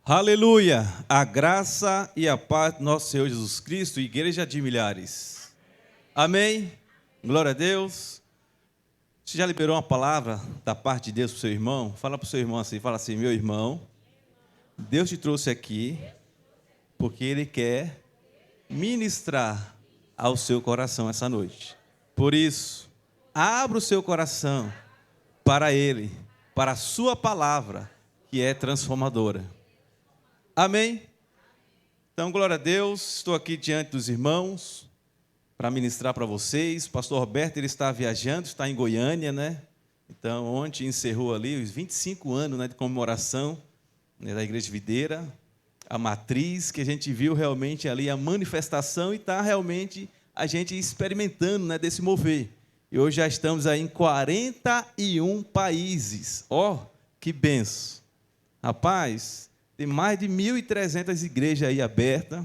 Aleluia! A graça e a paz do nosso Senhor Jesus Cristo, Igreja de Milhares. Amém? Glória a Deus. Você já liberou uma palavra da parte de Deus para o seu irmão? Fala para o seu irmão assim, fala assim: meu irmão, Deus te trouxe aqui porque Ele quer ministrar ao seu coração essa noite. Por isso, abra o seu coração para Ele, para a sua palavra, que é transformadora. Amém? Então, glória a Deus, estou aqui diante dos irmãos para ministrar para vocês. O pastor Roberto, ele está viajando, está em Goiânia, né? Então, ontem encerrou ali os 25 anos, né, de comemoração, né, da Igreja Videira, a matriz, que a gente viu realmente ali a manifestação e está realmente a gente experimentando, né, desse mover. E hoje já estamos aí em 41 países. Ó, que benção. Rapaz, tem mais de 1.300 igrejas aí abertas.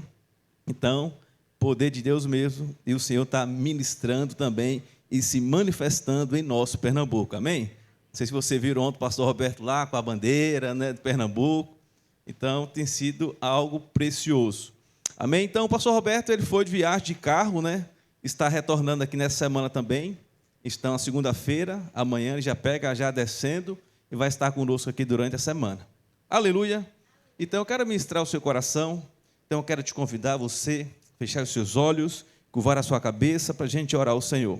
Então, poder de Deus mesmo. E o Senhor está ministrando também e se manifestando em nosso Pernambuco. Amém? Não sei se você viu ontem o pastor Roberto lá com a bandeira, né, de Pernambuco. Então, tem sido algo precioso. Amém? Então, o pastor Roberto, ele foi de viagem de carro, né? Está retornando aqui nessa semana também. Estão na segunda-feira, amanhã ele já pega, já descendo, e vai estar conosco aqui durante a semana. Aleluia! Então, eu quero ministrar o seu coração. Então, eu quero te convidar, você, fechar os seus olhos, curvar a sua cabeça, para a gente orar ao Senhor.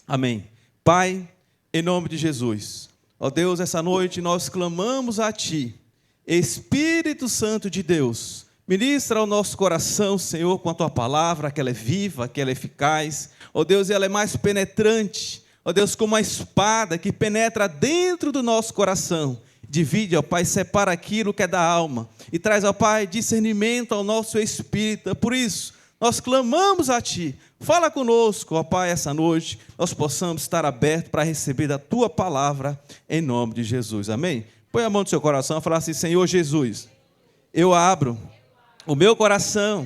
Amém. Pai, em nome de Jesus, ó Deus, essa noite nós clamamos a Ti, Espírito Santo de Deus, ministra ao nosso coração, Senhor, com a Tua palavra, que ela é viva, que ela é eficaz. Ó Deus, ela é mais penetrante, ó Deus, como uma espada que penetra dentro do nosso coração. Divide, ó Pai, separa aquilo que é da alma e traz, ó Pai, discernimento ao nosso espírito. Por isso, nós clamamos a Ti. Fala conosco, ó Pai, essa noite, nós possamos estar abertos para receber da Tua palavra, em nome de Jesus. Amém? Põe a mão no seu coração e fala assim: Senhor Jesus, eu abro o meu coração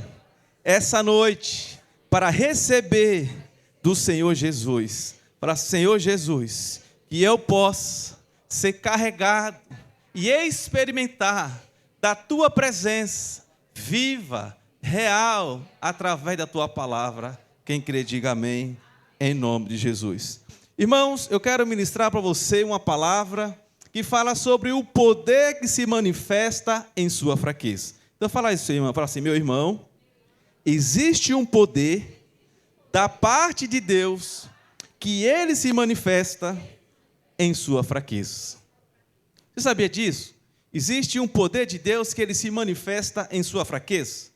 essa noite para receber do Senhor Jesus. Para Senhor Jesus, que eu possa ser carregado e experimentar da Tua presença viva, real, através da Tua palavra. Quem crê, diga amém, em nome de Jesus. Irmãos, eu quero ministrar para você uma palavra que fala sobre o poder que se manifesta em sua fraqueza. Então fala isso, irmão, fala assim: meu irmão, existe um poder da parte de Deus que Ele se manifesta em sua fraqueza. Você sabia disso? Existe um poder de Deus que Ele se manifesta em sua fraqueza.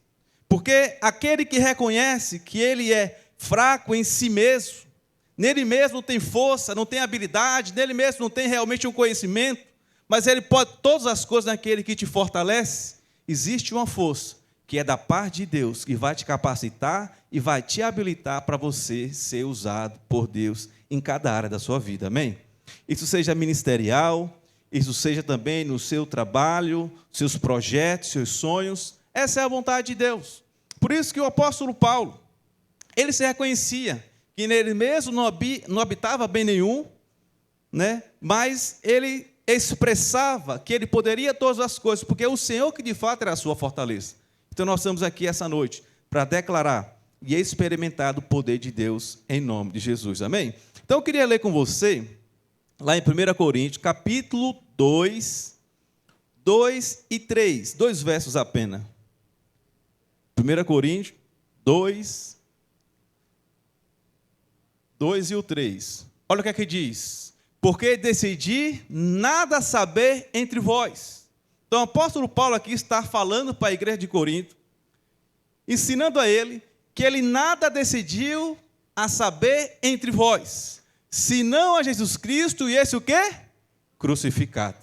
Porque aquele que reconhece que ele é fraco em si mesmo, nele mesmo não tem força, não tem habilidade, nele mesmo não tem realmente um conhecimento, mas ele pode todas as coisas naquele que te fortalece. Existe uma força que é da parte de Deus, que vai te capacitar e vai te habilitar para você ser usado por Deus em cada área da sua vida. Amém? Isso seja ministerial, isso seja também no seu trabalho, seus projetos, seus sonhos. Essa é a vontade de Deus. Por isso que o apóstolo Paulo, ele se reconhecia que nele mesmo não habitava bem nenhum, né? Mas ele expressava que ele poderia todas as coisas, porque é o Senhor que de fato era a sua fortaleza. Então nós estamos aqui essa noite para declarar e experimentar do poder de Deus em nome de Jesus. Amém? Então eu queria ler com você, lá em 1 Coríntios, capítulo 2, 2 e 3, 2 versos apenas. 1 Coríntios 2, 2 e o 3. Olha o que é que diz: porque decidi nada saber entre vós. Então o apóstolo Paulo aqui está falando para a igreja de Corinto, ensinando a ele que ele nada decidiu a saber entre vós, senão a Jesus Cristo e esse o quê? Crucificado.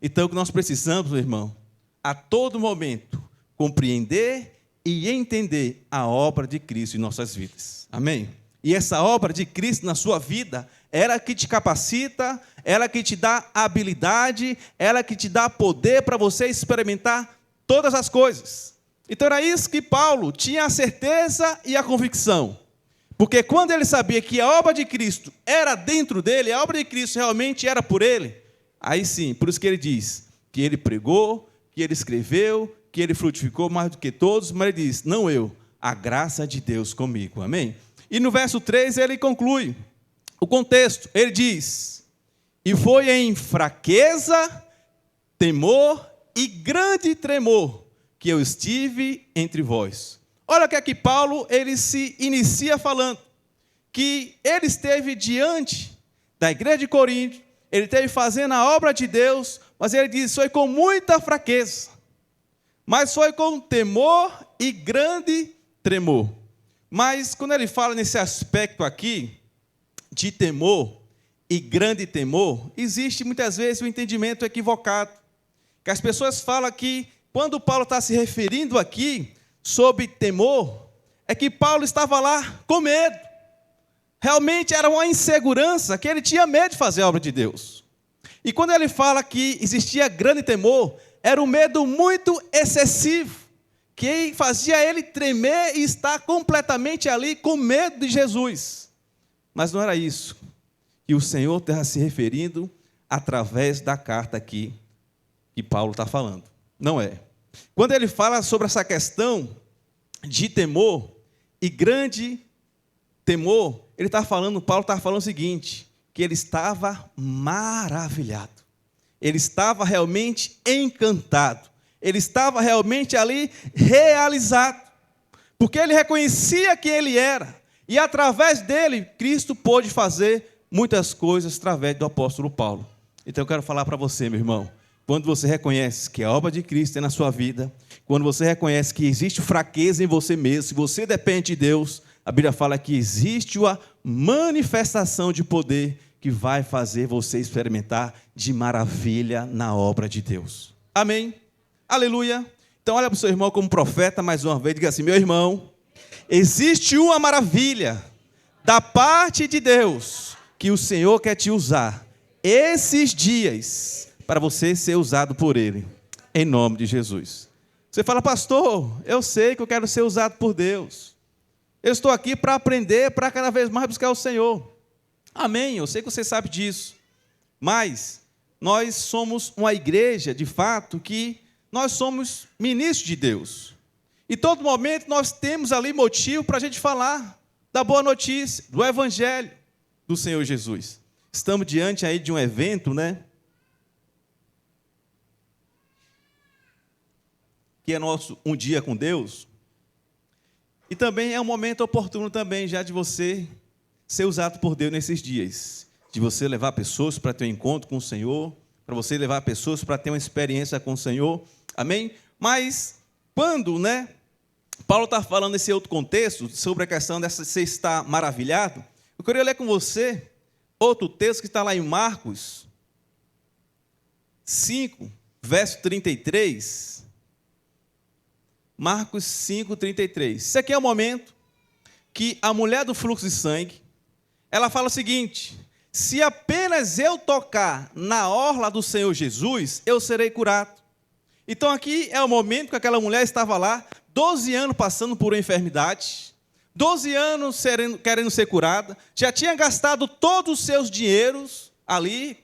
Então o que nós precisamos, meu irmão, a todo momento, compreender e entender a obra de Cristo em nossas vidas. Amém? E essa obra de Cristo na sua vida, ela que te capacita, ela que te dá habilidade, ela que te dá poder para você experimentar todas as coisas. Então era isso que Paulo tinha a certeza e a convicção. Porque quando ele sabia que a obra de Cristo era dentro dele, a obra de Cristo realmente era por ele, aí sim, por isso que ele diz que ele pregou, que que ele escreveu, que ele frutificou mais do que todos, mas ele diz, não eu, a graça de Deus comigo, amém? E no verso 3 ele conclui o contexto, ele diz, e foi em fraqueza, temor e grande tremor que eu estive entre vós. Olha o que aqui Paulo, ele se inicia falando, que ele esteve diante da igreja de Corinto, ele esteve fazendo a obra de Deus, mas ele diz, foi com muita fraqueza, mas foi com temor e grande tremor. Mas quando ele fala nesse aspecto aqui, de temor e grande temor, existe muitas vezes um entendimento equivocado, que as pessoas falam que, quando Paulo está se referindo aqui, sobre temor, é que Paulo estava lá com medo, realmente era uma insegurança, que ele tinha medo de fazer a obra de Deus, e quando ele fala que existia grande temor, era um medo muito excessivo, que fazia ele tremer e estar completamente ali com medo de Jesus. Mas não era isso que o Senhor estava se referindo através da carta aqui que Paulo está falando. Não é. Quando ele fala sobre essa questão de temor e grande temor, Paulo está falando o seguinte, que ele estava maravilhado. Ele estava realmente encantado. Ele estava realmente ali realizado. Porque ele reconhecia quem ele era. E através dele, Cristo pôde fazer muitas coisas através do apóstolo Paulo. Então eu quero falar para você, meu irmão. Quando você reconhece que a obra de Cristo é na sua vida, quando você reconhece que existe fraqueza em você mesmo, se você depende de Deus, a Bíblia fala que existe uma manifestação de poder que vai fazer você experimentar de maravilha na obra de Deus. Amém? Aleluia. Então olha para o seu irmão como profeta mais uma vez, diga assim, meu irmão, existe uma maravilha da parte de Deus que o Senhor quer te usar esses dias para você ser usado por Ele, em nome de Jesus. Você fala, pastor, eu sei que eu quero ser usado por Deus. Eu estou aqui para aprender, para cada vez mais buscar o Senhor. Amém, eu sei que você sabe disso. Mas nós somos uma igreja, de fato, que nós somos ministros de Deus. E todo momento nós temos ali motivo para a gente falar da boa notícia, do Evangelho do Senhor Jesus. Estamos diante aí de um evento, né? Que é nosso Um Dia com Deus. E também é um momento oportuno também já de você ser usado por Deus nesses dias. De você levar pessoas para ter um encontro com o Senhor, para você levar pessoas para ter uma experiência com o Senhor. Amém? Mas quando, né, Paulo está falando nesse outro contexto, sobre a questão de você estar maravilhado, eu queria ler com você outro texto que está lá em Marcos 5, verso 33. Marcos 5, 33. Isso aqui é o momento que a mulher do fluxo de sangue, ela fala o seguinte, se apenas eu tocar na orla do Senhor Jesus, eu serei curado. Então aqui é o momento que aquela mulher estava lá, 12 anos passando por uma enfermidade, 12 anos querendo ser curada, já tinha gastado todos os seus dinheiros ali,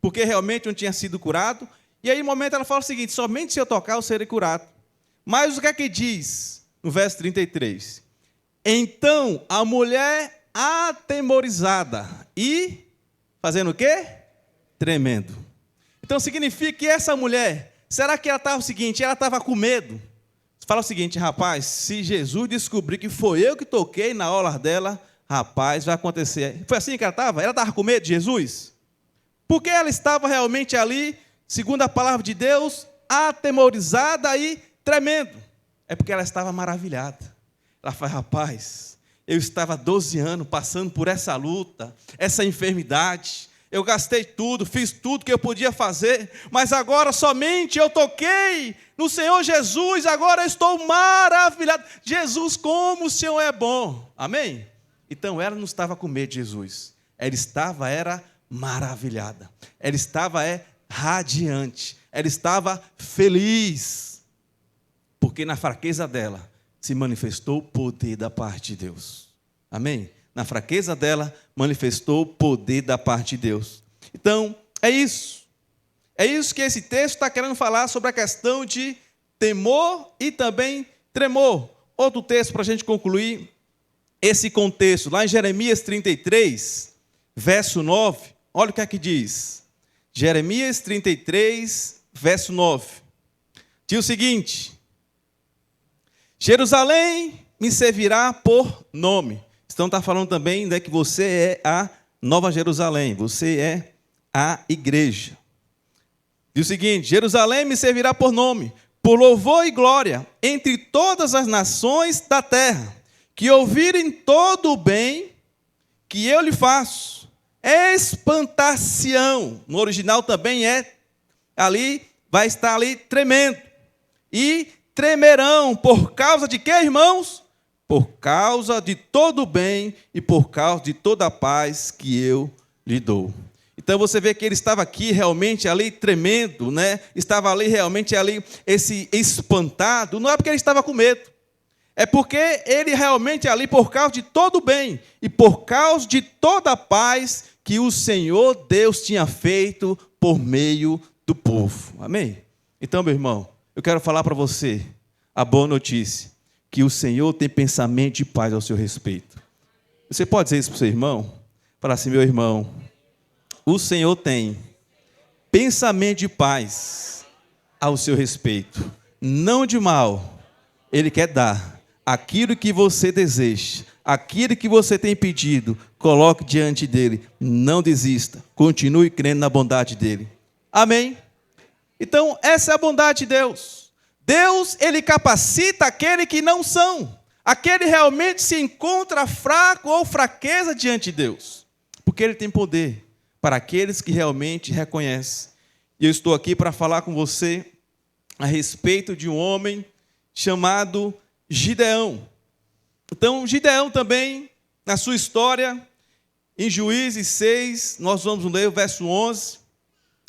porque realmente não tinha sido curado, e aí no momento ela fala o seguinte, somente se eu tocar eu serei curado. Mas o que é que diz no verso 33? Então a mulher atemorizada e fazendo o quê? Tremendo. Então significa que essa mulher, será que ela estava o seguinte, ela estava com medo? Fala o seguinte, rapaz, se Jesus descobrir que foi eu que toquei na orla dela, rapaz, vai acontecer. Foi assim que ela estava? Ela estava com medo de Jesus? Porque ela estava realmente ali, segundo a palavra de Deus, atemorizada e tremendo. É porque ela estava maravilhada. Ela fala, rapaz, eu estava 12 anos passando por essa luta, essa enfermidade. Eu gastei tudo, fiz tudo que eu podia fazer, mas agora somente eu toquei no Senhor Jesus, agora eu estou maravilhado. Jesus, como o Senhor é bom. Amém? Então ela não estava com medo de Jesus. Ela estava, era maravilhada. Ela estava, radiante. Ela estava feliz. Porque na fraqueza dela se manifestou o poder da parte de Deus. Amém? Na fraqueza dela manifestou o poder da parte de Deus. Então, é isso. É isso que esse texto está querendo falar sobre a questão de temor e também tremor. Outro texto para a gente concluir esse contexto, lá em Jeremias 33, verso 9, olha o que é que diz. Jeremias 33, verso 9. Diz o seguinte: Jerusalém me servirá por nome. Então está falando também, né, que você é a Nova Jerusalém, você é a igreja. Diz o seguinte: Jerusalém me servirá por nome, por louvor e glória entre todas as nações da terra, que ouvirem todo o bem que eu lhe faço. Espantar-se-ão. No original também vai estar ali tremendo. E tremerão por causa de quê, irmãos? Por causa de todo o bem e por causa de toda a paz que eu lhe dou. Então você vê que ele estava aqui realmente ali tremendo, né? Estava ali realmente esse espantado, não é porque ele estava com medo. É porque ele realmente ali, por causa de todo o bem e por causa de toda a paz que o Senhor Deus tinha feito por meio do povo. Amém? Então, meu irmão, eu quero falar para você a boa notícia, que o Senhor tem pensamento de paz ao seu respeito. Você pode dizer isso para o seu irmão? Falar assim: meu irmão, o Senhor tem pensamento de paz ao seu respeito, não de mal. Ele quer dar aquilo que você deseja, aquilo que você tem pedido, coloque diante dele, não desista, continue crendo na bondade dele. Amém? Então, essa é a bondade de Deus. Deus, ele capacita aquele que não são, aquele realmente se encontra fraco ou fraqueza diante de Deus, porque ele tem poder para aqueles que realmente reconhecem. E eu estou aqui para falar com você a respeito de um homem chamado Gideão. Então, Gideão também, na sua história, em Juízes 6, nós vamos ler o verso 11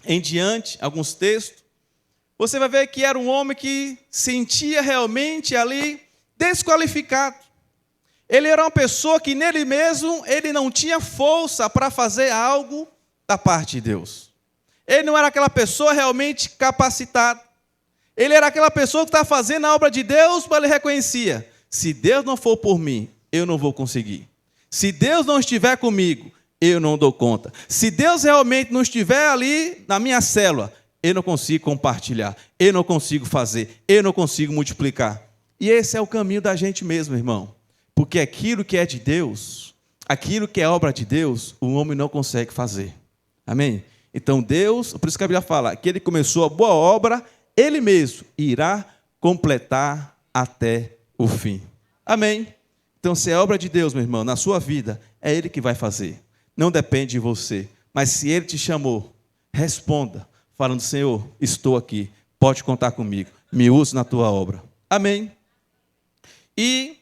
em diante, alguns textos. Você vai ver que era um homem que sentia realmente ali desqualificado. Ele era uma pessoa que nele mesmo, ele não tinha força para fazer algo da parte de Deus. Ele não era aquela pessoa realmente capacitada. Ele era aquela pessoa que estava fazendo a obra de Deus, mas ele reconhecia: se Deus não for por mim, eu não vou conseguir. Se Deus não estiver comigo, eu não dou conta. Se Deus realmente não estiver ali na minha célula, eu não consigo compartilhar, eu não consigo fazer, eu não consigo multiplicar. E esse é o caminho da gente mesmo, irmão. Porque aquilo que é de Deus, aquilo que é obra de Deus, o homem não consegue fazer. Amém? Então Deus, por isso que a Bíblia fala que ele começou a boa obra, ele mesmo irá completar até o fim. Amém? Então, se é obra de Deus, meu irmão, na sua vida, é ele que vai fazer. Não depende de você. Mas se ele te chamou, responda, falando: Senhor, estou aqui, pode contar comigo, me use na tua obra. Amém? E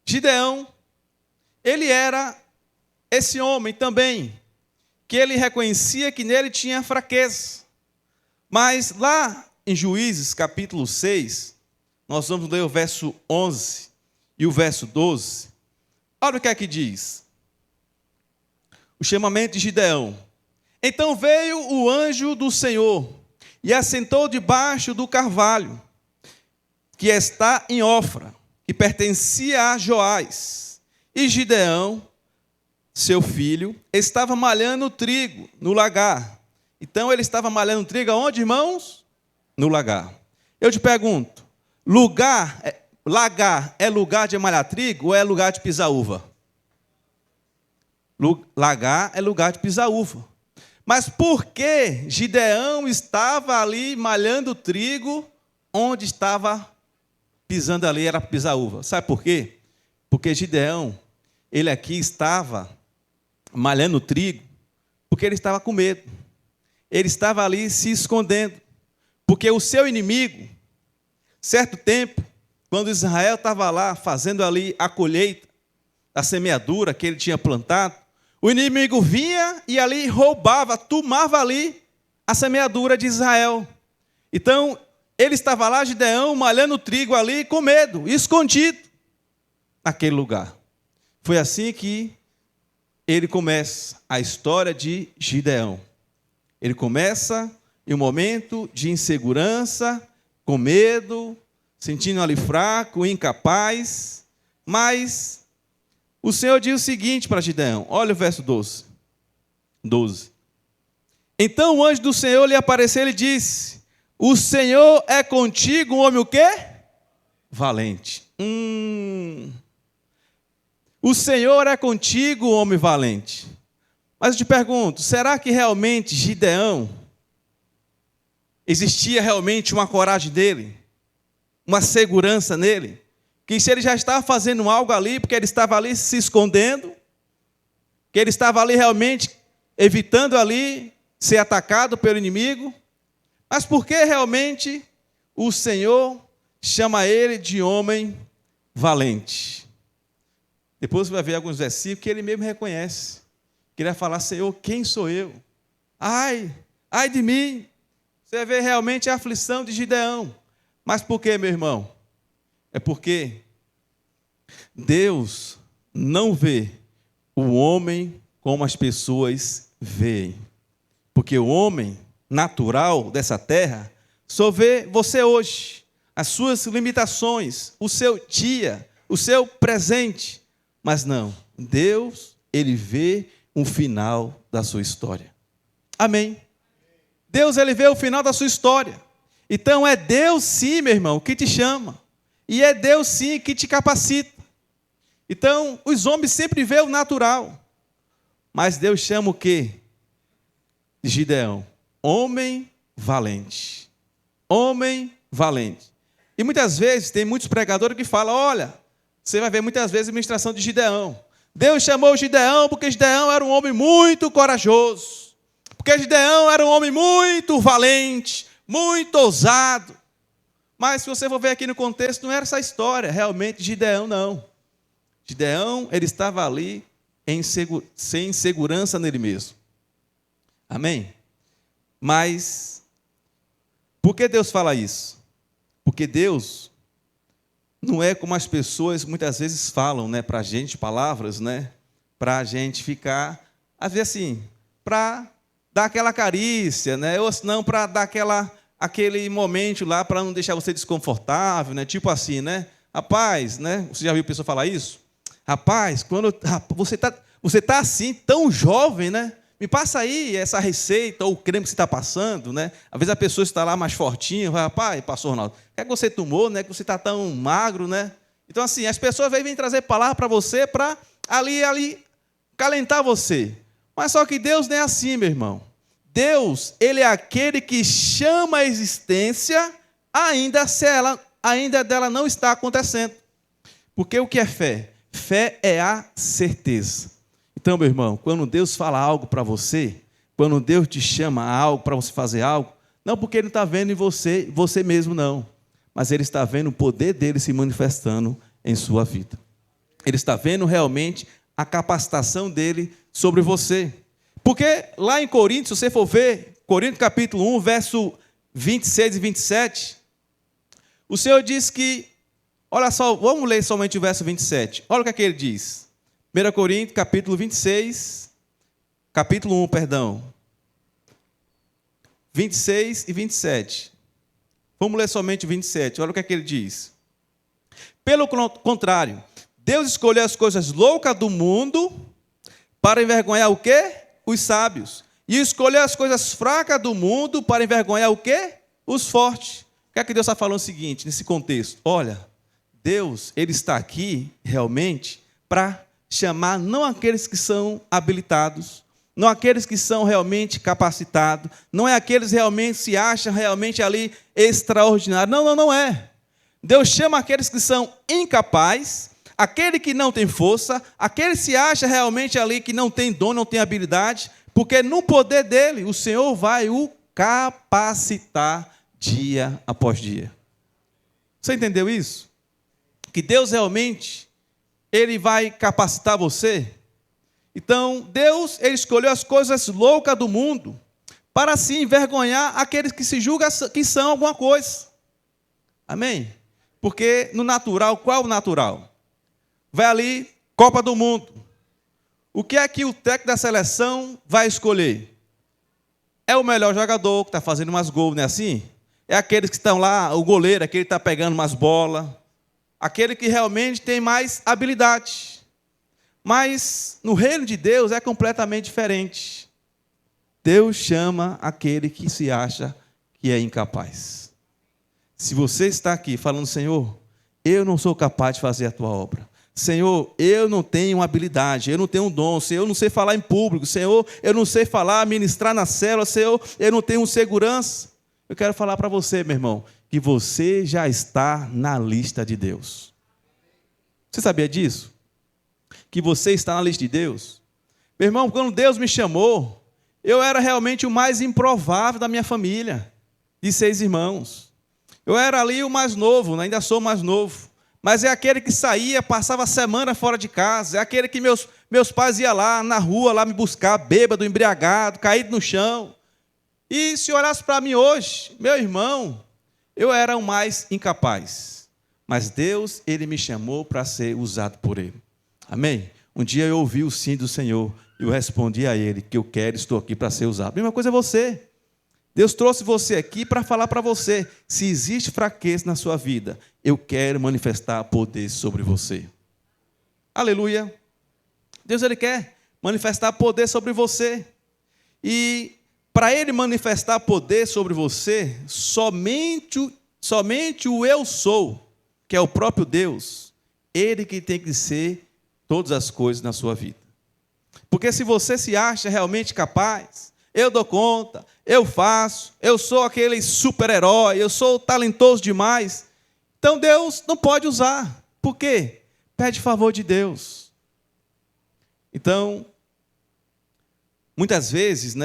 Gideão, ele era esse homem também, que ele reconhecia que nele tinha fraqueza. Mas lá em Juízes, capítulo 6, nós vamos ler o verso 11 e o verso 12. Olha o que é que diz. O chamamento de Gideão. Então veio o anjo do Senhor e assentou debaixo do carvalho, que está em Ofra, que pertencia a Joás. E Gideão, seu filho, estava malhando trigo no lagar. Então ele estava malhando trigo aonde, irmãos? No lagar. Eu te pergunto, lagar é lugar de malhar trigo ou é lugar de pisar uva? Lagar é lugar de pisar uva. Mas por que Gideão estava ali malhando trigo onde estava pisando ali era pisar uva? Sabe por quê? Porque Gideão, ele aqui estava malhando trigo porque ele estava com medo. Ele estava ali se escondendo. Porque o seu inimigo, certo tempo, quando Israel estava lá fazendo ali a colheita, a semeadura que ele tinha plantado, o inimigo vinha e ali roubava, tomava ali a semeadura de Israel. Então, ele estava lá, Gideão, malhando trigo ali com medo, escondido naquele lugar. Foi assim que ele começa a história de Gideão. Ele começa em um momento de insegurança, com medo, sentindo ali fraco, incapaz. Mas o Senhor diz o seguinte para Gideão, olha o verso 12. Então o anjo do Senhor lhe apareceu e lhe disse, o Senhor é contigo, um homem o quê? Valente. O Senhor é contigo, homem valente. Mas eu te pergunto, será que realmente Gideão, existia realmente uma coragem dele? Uma segurança nele? Que se ele já estava fazendo algo ali, porque ele estava ali se escondendo, que ele estava ali realmente evitando ali ser atacado pelo inimigo, mas por que realmente o Senhor chama ele de homem valente? Depois você vai ver alguns versículos que ele mesmo reconhece. Que ele vai falar, Senhor, quem sou eu? Ai de mim. Você vai ver realmente a aflição de Gideão. Mas por quê, meu irmão? É porque Deus não vê o homem como as pessoas veem. Porque o homem natural dessa terra só vê você hoje, as suas limitações, o seu dia, o seu presente. Mas não, Deus, ele vê um final da sua história. Amém? Deus, ele vê o final da sua história. Então é Deus sim, meu irmão, que te chama. E é Deus sim que te capacita. Então, os homens sempre vê o natural. Mas Deus chama o quê? Gideão, homem valente. Homem valente. E muitas vezes tem muitos pregadores que falam, olha, você vai ver muitas vezes a ministração de Gideão. Deus chamou Gideão porque Gideão era um homem muito corajoso. Porque Gideão era um homem muito valente, muito ousado. Mas se você for ver aqui no contexto, não era essa história, realmente Gideão não. Gideão, ele estava ali sem segurança nele mesmo. Amém? Mas, por que Deus fala isso? Porque Deus não é como as pessoas muitas vezes falam, né, para a gente, palavras, né, para a gente ficar, às vezes assim, para dar aquela carícia, né, ou senão para dar aquele momento lá para não deixar você desconfortável, né, tipo assim, né, rapaz, né, você já viu a pessoa falar isso? Rapaz, quando você tá assim, tão jovem, né, me passa aí essa receita ou o creme que você está passando, né? Às vezes a pessoa está lá mais fortinha, vai, rapaz, pastor Ronaldo, o que é que você tomou, né? Que você está tão magro, né? Então, assim, as pessoas vêm trazer palavra para você para ali calentar você. Mas só que Deus não é assim, meu irmão. Deus, ele é aquele que chama a existência ainda dela não está acontecendo. Porque o que é fé? Fé é a certeza. Então, meu irmão, quando Deus fala algo para você, quando Deus te chama a algo para você fazer algo, não porque Ele está vendo em você mesmo não, mas Ele está vendo o poder dEle se manifestando em sua vida. Ele está vendo realmente a capacitação dEle sobre você. Porque lá em Coríntios, se você for ver, Coríntios capítulo 1, verso 26 e 27, o Senhor diz que, olha só, vamos ler somente o verso 27, olha o que ele diz. 1 Coríntios, capítulo 1, 26 e 27. Vamos ler somente o 27, olha o que ele diz. Pelo contrário, Deus escolheu as coisas loucas do mundo para envergonhar o quê? Os sábios. E escolheu as coisas fracas do mundo para envergonhar o quê? Os fortes. O que é que Deus está falando o seguinte, nesse contexto? Olha, Deus, ele está aqui realmente para chamar não aqueles que são habilitados, não aqueles que são realmente capacitados, não é aqueles que realmente se acham realmente ali extraordinários. Não é. Deus chama aqueles que são incapazes, aquele que não tem força, aquele que se acha realmente ali que não tem dom, não tem habilidade, porque no poder dele, o Senhor vai o capacitar dia após dia. Você entendeu isso? Que Deus realmente Ele vai capacitar você. Então, Deus, ele escolheu as coisas loucas do mundo para assim envergonhar aqueles que se julgam que são alguma coisa. Amém? Porque no natural, qual é o natural? Vai ali, Copa do Mundo. O que é que o técnico da seleção vai escolher? é o melhor jogador que está fazendo mais gols, não é assim? É aqueles que estão lá, o goleiro, aquele que está pegando mais bola, aquele que realmente tem mais habilidade. Mas no reino de Deus é completamente diferente. Deus chama aquele que se acha que é incapaz. Se você está aqui falando, Senhor, eu não sou capaz de fazer a tua obra. Senhor, eu não tenho habilidade, eu não tenho um dom. Senhor, eu não sei falar em público. Senhor, eu não sei falar, ministrar na célula. Senhor, eu não tenho segurança. Eu quero falar para você, meu irmão, que você já está na lista de Deus. Você sabia disso? Que você está na lista de Deus? Meu irmão, quando Deus me chamou, eu era realmente o mais improvável da minha família, de 6 irmãos. Eu era ali o mais novo, ainda sou o mais novo. Mas é aquele que saía, passava a semana fora de casa. É aquele que meus pais iam lá na rua, lá me buscar, bêbado, embriagado, caído no chão. E se olhasse para mim hoje, meu irmão, eu era o mais incapaz. Mas Deus, Ele me chamou para ser usado por Ele. Amém? Um dia eu ouvi o sim do Senhor e eu respondi a Ele que eu quero, estou aqui para ser usado. A mesma coisa é você. Deus trouxe você aqui para falar para você, se existe fraqueza na sua vida, eu quero manifestar poder sobre você. Aleluia. Deus, Ele quer manifestar poder sobre você. E para Ele manifestar poder sobre você, somente o eu sou, que é o próprio Deus, Ele que tem que ser todas as coisas na sua vida. Porque se você se acha realmente capaz, eu dou conta, eu faço, eu sou aquele super-herói, eu sou talentoso demais, então Deus não pode usar. Por quê? Pede favor de Deus. Então, muitas vezes,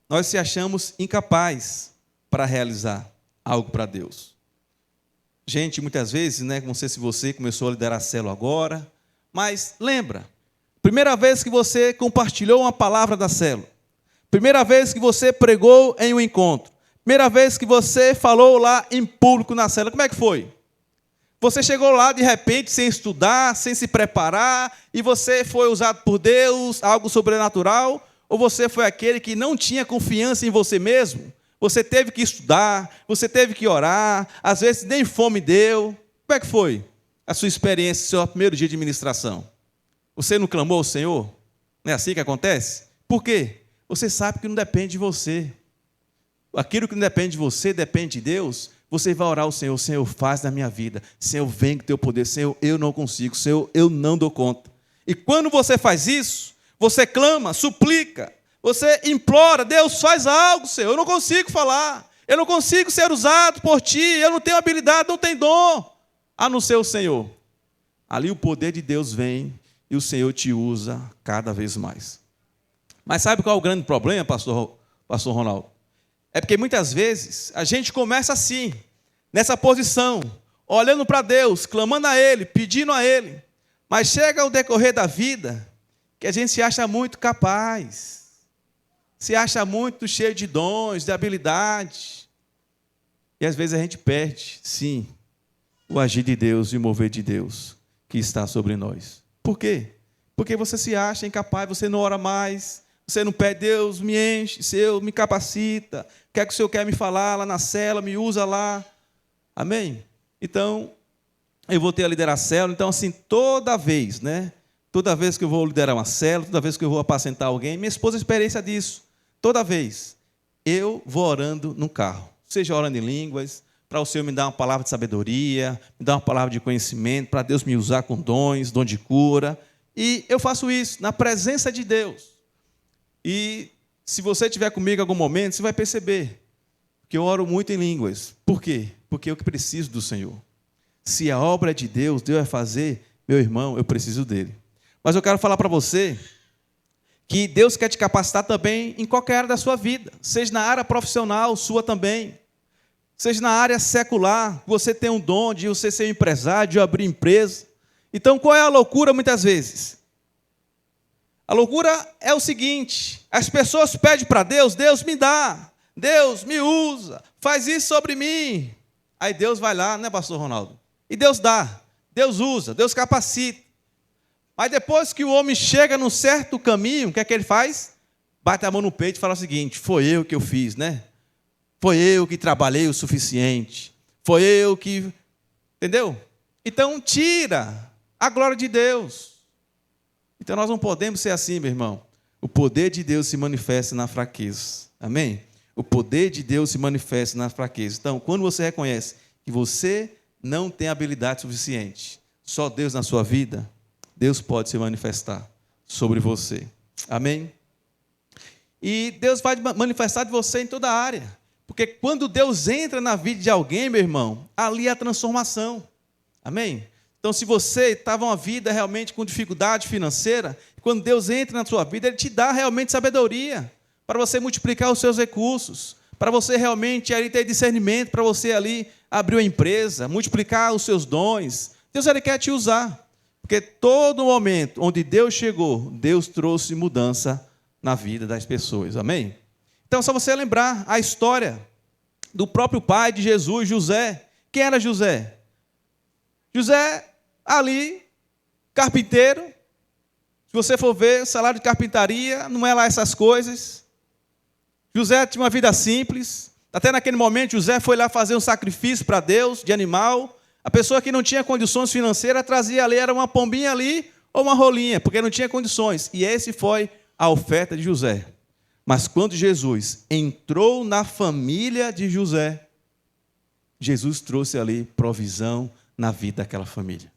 nós se achamos incapazes para realizar algo para Deus. Gente, muitas vezes, não sei se você começou a liderar a célula agora, mas lembra, primeira vez que você compartilhou uma palavra da célula, primeira vez que você pregou em um encontro, primeira vez que você falou lá em público na célula, como é que foi? Você chegou lá de repente sem estudar, sem se preparar, e você foi usado por Deus, algo sobrenatural, ou você foi aquele que não tinha confiança em você mesmo? Você teve que estudar, você teve que orar, às vezes nem fome deu. Como é que foi a sua experiência, seu primeiro dia de ministração? Você não clamou ao Senhor? Não é assim que acontece? Por quê? Você sabe que não depende de você. Aquilo que não depende de você, depende de Deus. Você vai orar ao Senhor, Senhor, faz na minha vida. Senhor, vem com o teu poder. Senhor, eu não consigo. Senhor, eu não dou conta. E quando você faz isso, você clama, suplica, você implora, Deus, faz algo, Senhor. Eu não consigo falar, eu não consigo ser usado por Ti, eu não tenho habilidade, não tenho dom, a não ser o Senhor. Ali o poder de Deus vem e o Senhor te usa cada vez mais. Mas sabe qual é o grande problema, pastor Ronaldo? É porque muitas vezes a gente começa assim, nessa posição, olhando para Deus, clamando a Ele, pedindo a Ele. Mas chega ao decorrer da vida que a gente se acha muito capaz, se acha muito cheio de dons, de habilidade. E às vezes a gente perde, sim, o agir de Deus e o mover de Deus que está sobre nós. Por quê? Porque você se acha incapaz, você não ora mais, você não pede, Deus, me enche, Senhor, me capacita, o que é que o Senhor quer me falar lá na cela, me usa lá. Amém? Então, eu voltei a liderar a célula, então assim, toda vez que eu vou liderar uma célula, toda vez que eu vou apacentar alguém, minha esposa tem experiência disso, toda vez, eu vou orando no carro, seja orando em línguas, para o Senhor me dar uma palavra de sabedoria, me dar uma palavra de conhecimento, para Deus me usar com dons, dom de cura, e eu faço isso na presença de Deus. E se você estiver comigo em algum momento, você vai perceber que eu oro muito em línguas. Por quê? Porque eu que preciso do Senhor. Se a obra é de Deus, Deus vai fazer, meu irmão, eu preciso dele. Mas eu quero falar para você que Deus quer te capacitar também em qualquer área da sua vida, seja na área profissional, sua também, seja na área secular, você tem um dom de você ser um empresário, de abrir empresa. Então, qual é a loucura muitas vezes? A loucura é o seguinte, as pessoas pedem para Deus, Deus me dá, Deus me usa, faz isso sobre mim. Aí Deus vai lá, pastor Ronaldo? E Deus dá, Deus usa, Deus capacita. Mas depois que o homem chega num certo caminho, o que é que ele faz? bate a mão no peito e fala o seguinte: foi eu que eu fiz, né? Foi eu que trabalhei o suficiente. Foi eu que... Entendeu? Então, tira a glória de Deus. Então, nós não podemos ser assim, meu irmão. O poder de Deus se manifesta na fraqueza. Amém? O poder de Deus se manifesta na fraqueza. Então, quando você reconhece que você não tem habilidade suficiente, só Deus na sua vida, Deus pode se manifestar sobre você. Amém? E Deus vai manifestar de você em toda a área. Porque quando Deus entra na vida de alguém, meu irmão, ali é a transformação. Amém? Então, se você estava uma vida realmente com dificuldade financeira, quando Deus entra na sua vida, Ele te dá realmente sabedoria para você multiplicar os seus recursos, para você realmente ali ter discernimento, para você ali abrir uma empresa, multiplicar os seus dons. Deus, Ele quer te usar. Porque todo momento onde Deus chegou, Deus trouxe mudança na vida das pessoas. Amém? Então, só você lembrar a história do próprio pai de Jesus, José. Quem era José? José, ali, carpinteiro. Se você for ver, salário de carpintaria, não é lá essas coisas. José tinha uma vida simples. Até naquele momento, José foi lá fazer um sacrifício para Deus, de animal. A pessoa que não tinha condições financeiras, trazia ali, era uma pombinha ali, ou uma rolinha, porque não tinha condições. E esse foi a oferta de José. Mas quando Jesus entrou na família de José, Jesus trouxe ali provisão na vida daquela família.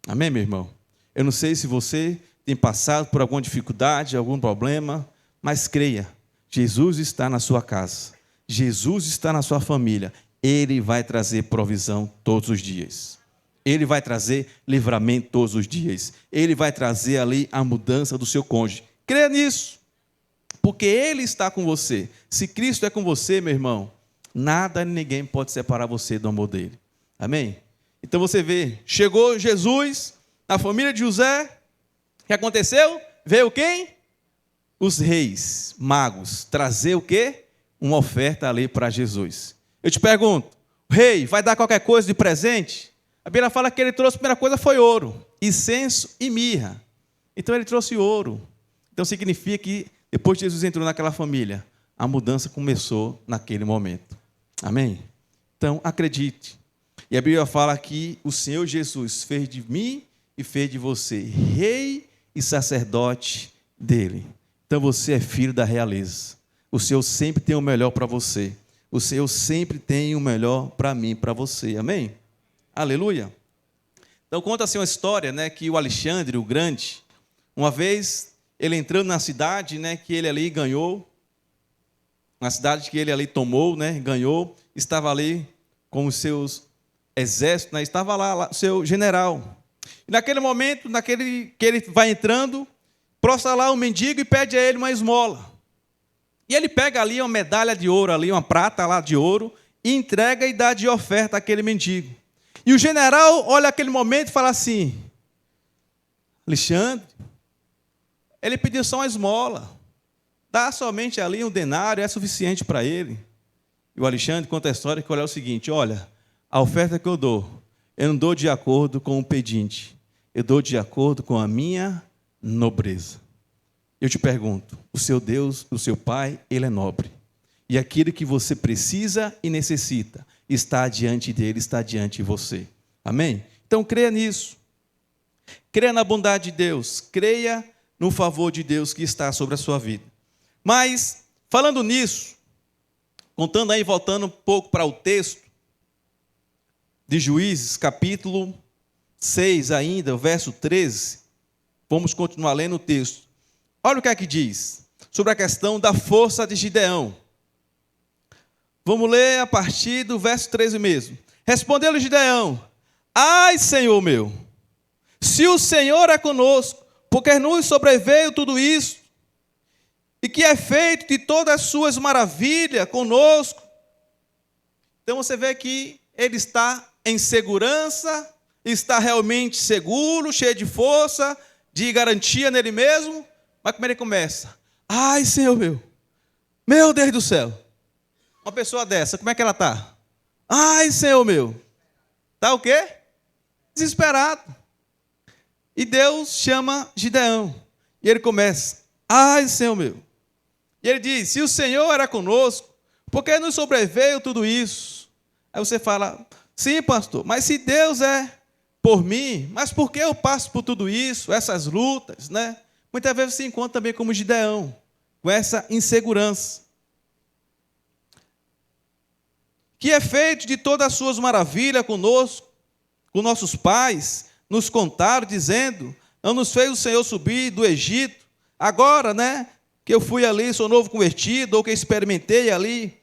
Amém, meu irmão? Eu não sei se você tem passado por alguma dificuldade, algum problema, mas creia, Jesus está na sua casa, Jesus está na sua família, Ele vai trazer provisão todos os dias. Ele vai trazer livramento todos os dias. Ele vai trazer ali a mudança do seu cônjuge. Creia nisso. Porque Ele está com você. Se Cristo é com você, meu irmão, nada nem ninguém pode separar você do amor dEle. Amém? Então você vê, chegou Jesus na família de José. O que aconteceu? Veio quem? Os reis, magos, trazer o quê? Uma oferta ali para Jesus. Eu te pergunto, o rei vai dar qualquer coisa de presente? A Bíblia fala que ele trouxe, a primeira coisa foi ouro, incenso e mirra. Então ele trouxe ouro. Então significa que depois que Jesus entrou naquela família, a mudança começou naquele momento. Amém? Então, acredite. E a Bíblia fala que o Senhor Jesus fez de mim e fez de você rei e sacerdote dele. Então, você é filho da realeza. O Senhor sempre tem o melhor para você. O Senhor sempre tem o melhor para mim, para você. Amém? Aleluia. Então, conta-se uma história, né, que o Alexandre, o Grande, uma vez... ele entrando na cidade, né, que ele ali ganhou, na cidade que ele ali tomou, né, ganhou, estava ali com os seus exércitos, né, estava lá o seu general. E naquele momento, que ele vai entrando, prostra lá um mendigo e pede a ele uma esmola. E ele pega ali uma medalha de ouro, ali, uma prata lá de ouro, e entrega e dá de oferta àquele mendigo. E o general olha aquele momento e fala assim: Alexandre, ele pediu só uma esmola. Dá somente ali um denário, é suficiente para ele. E o Alexandre conta a história que olha o seguinte: olha, a oferta que eu não dou de acordo com o pedinte, eu dou de acordo com a minha nobreza. Eu te pergunto, o seu Deus, o seu Pai, Ele é nobre. E aquilo que você precisa e necessita está diante dele, está diante de você. Amém? Então creia nisso. Creia na bondade de Deus, creia no favor de Deus que está sobre a sua vida. Mas, falando nisso, contando aí, voltando um pouco para o texto de Juízes, capítulo 6 ainda, verso 13, vamos continuar lendo o texto. Olha o que é que diz sobre a questão da força de Gideão. Vamos ler a partir do verso 13 mesmo. Respondeu-lhe Gideão: ai, Senhor meu, se o Senhor é conosco, porque nos sobreveio tudo isso, e que é feito de todas as suas maravilhas conosco. Então você vê que ele está em segurança, está realmente seguro, cheio de força, de garantia nele mesmo. Mas como ele começa? Ai, Senhor meu Deus do céu. Uma pessoa dessa, como é que ela está? Ai, Senhor meu. Está o quê? Desesperado. E Deus chama Gideão. E ele começa: ai, Senhor meu, E ele diz: se o Senhor era conosco, por que nos sobreveio tudo isso? Aí você fala: sim, pastor, mas se Deus é por mim, mas por que eu passo por tudo isso, essas lutas, né? Muitas vezes você encontra também como Gideão, com essa insegurança. Que efeito de todas as suas maravilhas conosco, com nossos pais, nos contaram, dizendo: não nos fez o Senhor subir do Egito, agora, né, que eu fui ali, sou novo convertido, ou que experimentei ali,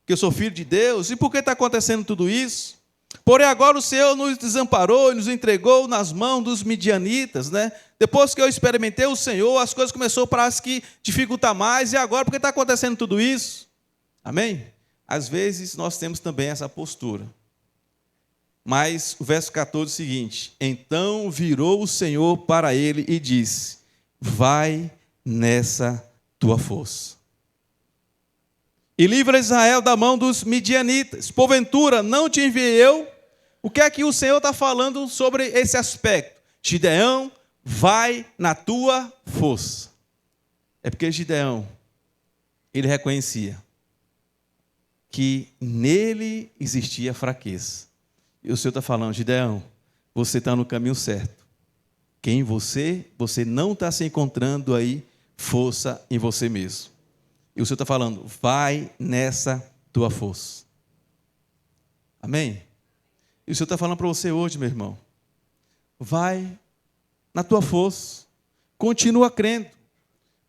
que eu sou filho de Deus, e por que está acontecendo tudo isso? Porém, agora o Senhor nos desamparou e nos entregou nas mãos dos midianitas, né? Depois que eu experimentei o Senhor, as coisas começaram parece que dificultar mais, e agora por que está acontecendo tudo isso? Amém? Às vezes nós temos também essa postura. Mas o verso 14 é o seguinte: então virou o Senhor para ele e disse: vai nessa tua força e livra Israel da mão dos midianitas. Porventura não te enviei eu? O que é que o Senhor está falando sobre esse aspecto? Gideão, vai na tua força. É porque Gideão, ele reconhecia que nele existia fraqueza. E o Senhor está falando: Gideão, você está no caminho certo. Quem você não está se encontrando aí força em você mesmo. E o Senhor está falando: vai nessa tua força. Amém? E o Senhor está falando para você hoje, meu irmão: vai na tua força. Continua crendo.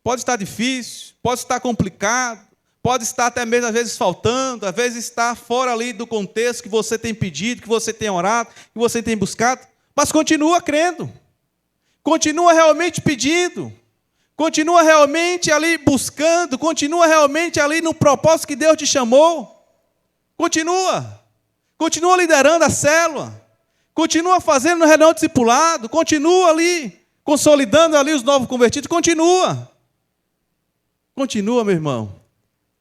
Pode estar difícil, pode estar complicado, pode estar até mesmo às vezes faltando, às vezes está fora ali do contexto que você tem pedido, que você tem orado, que você tem buscado, mas continua crendo, continua realmente pedindo, continua realmente ali buscando, continua realmente ali no propósito que Deus te chamou, continua liderando a célula, continua fazendo no reunião discipulado, continua ali, consolidando ali os novos convertidos, continua, meu irmão.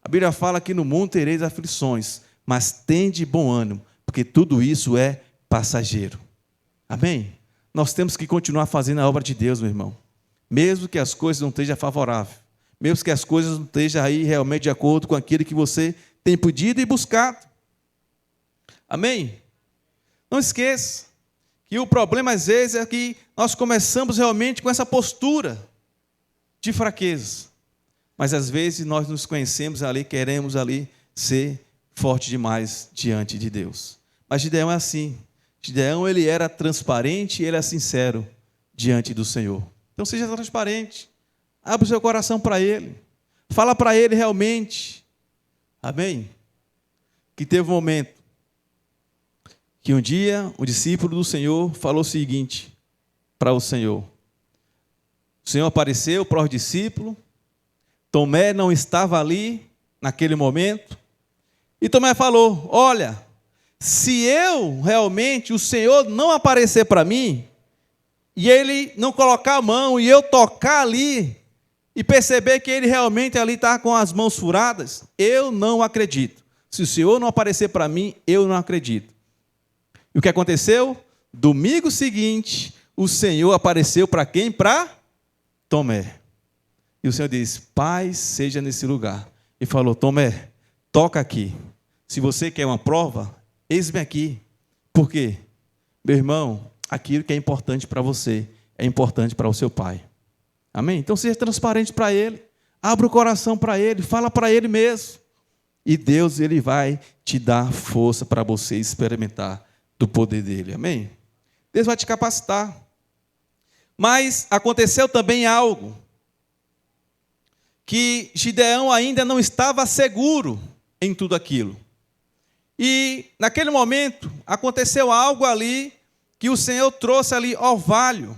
A Bíblia fala que no mundo tereis aflições, mas tende bom ânimo, porque tudo isso é passageiro. Amém? Nós temos que continuar fazendo a obra de Deus, meu irmão. Mesmo que as coisas não estejam favoráveis, mesmo que as coisas não estejam aí realmente de acordo com aquilo que você tem pedido e buscado. Amém? Não esqueça que o problema às vezes é que nós começamos realmente com essa postura de fraqueza. Mas às vezes nós nos conhecemos ali, queremos ali ser forte demais diante de Deus. Mas Gideão é assim. Gideão, ele era transparente e ele é sincero diante do Senhor. Então seja transparente. Abra o seu coração para Ele. Fala para Ele realmente. Amém? Que teve um momento que um dia o discípulo do Senhor falou o seguinte para o Senhor. O Senhor apareceu para os discípulos. Tomé não estava ali naquele momento. E Tomé falou: olha, se eu realmente, o Senhor não aparecer para mim, e Ele não colocar a mão, e eu tocar ali, e perceber que Ele realmente ali está com as mãos furadas, eu não acredito. Se o Senhor não aparecer para mim, eu não acredito. E o que aconteceu? Domingo seguinte, o Senhor apareceu para quem? Para Tomé. E o Senhor disse: paz seja nesse lugar. E falou: Tomé, toca aqui. Se você quer uma prova, eis-me aqui. Por quê? Meu irmão, aquilo que é importante para você, é importante para o seu Pai. Amém? Então seja transparente para Ele. Abra o coração para Ele, fala para Ele mesmo. E Deus, Ele vai te dar força para você experimentar do poder dEle. Amém? Deus vai te capacitar. Mas aconteceu também algo que Gideão ainda não estava seguro em tudo aquilo. E naquele momento aconteceu algo ali que o Senhor trouxe ali orvalho.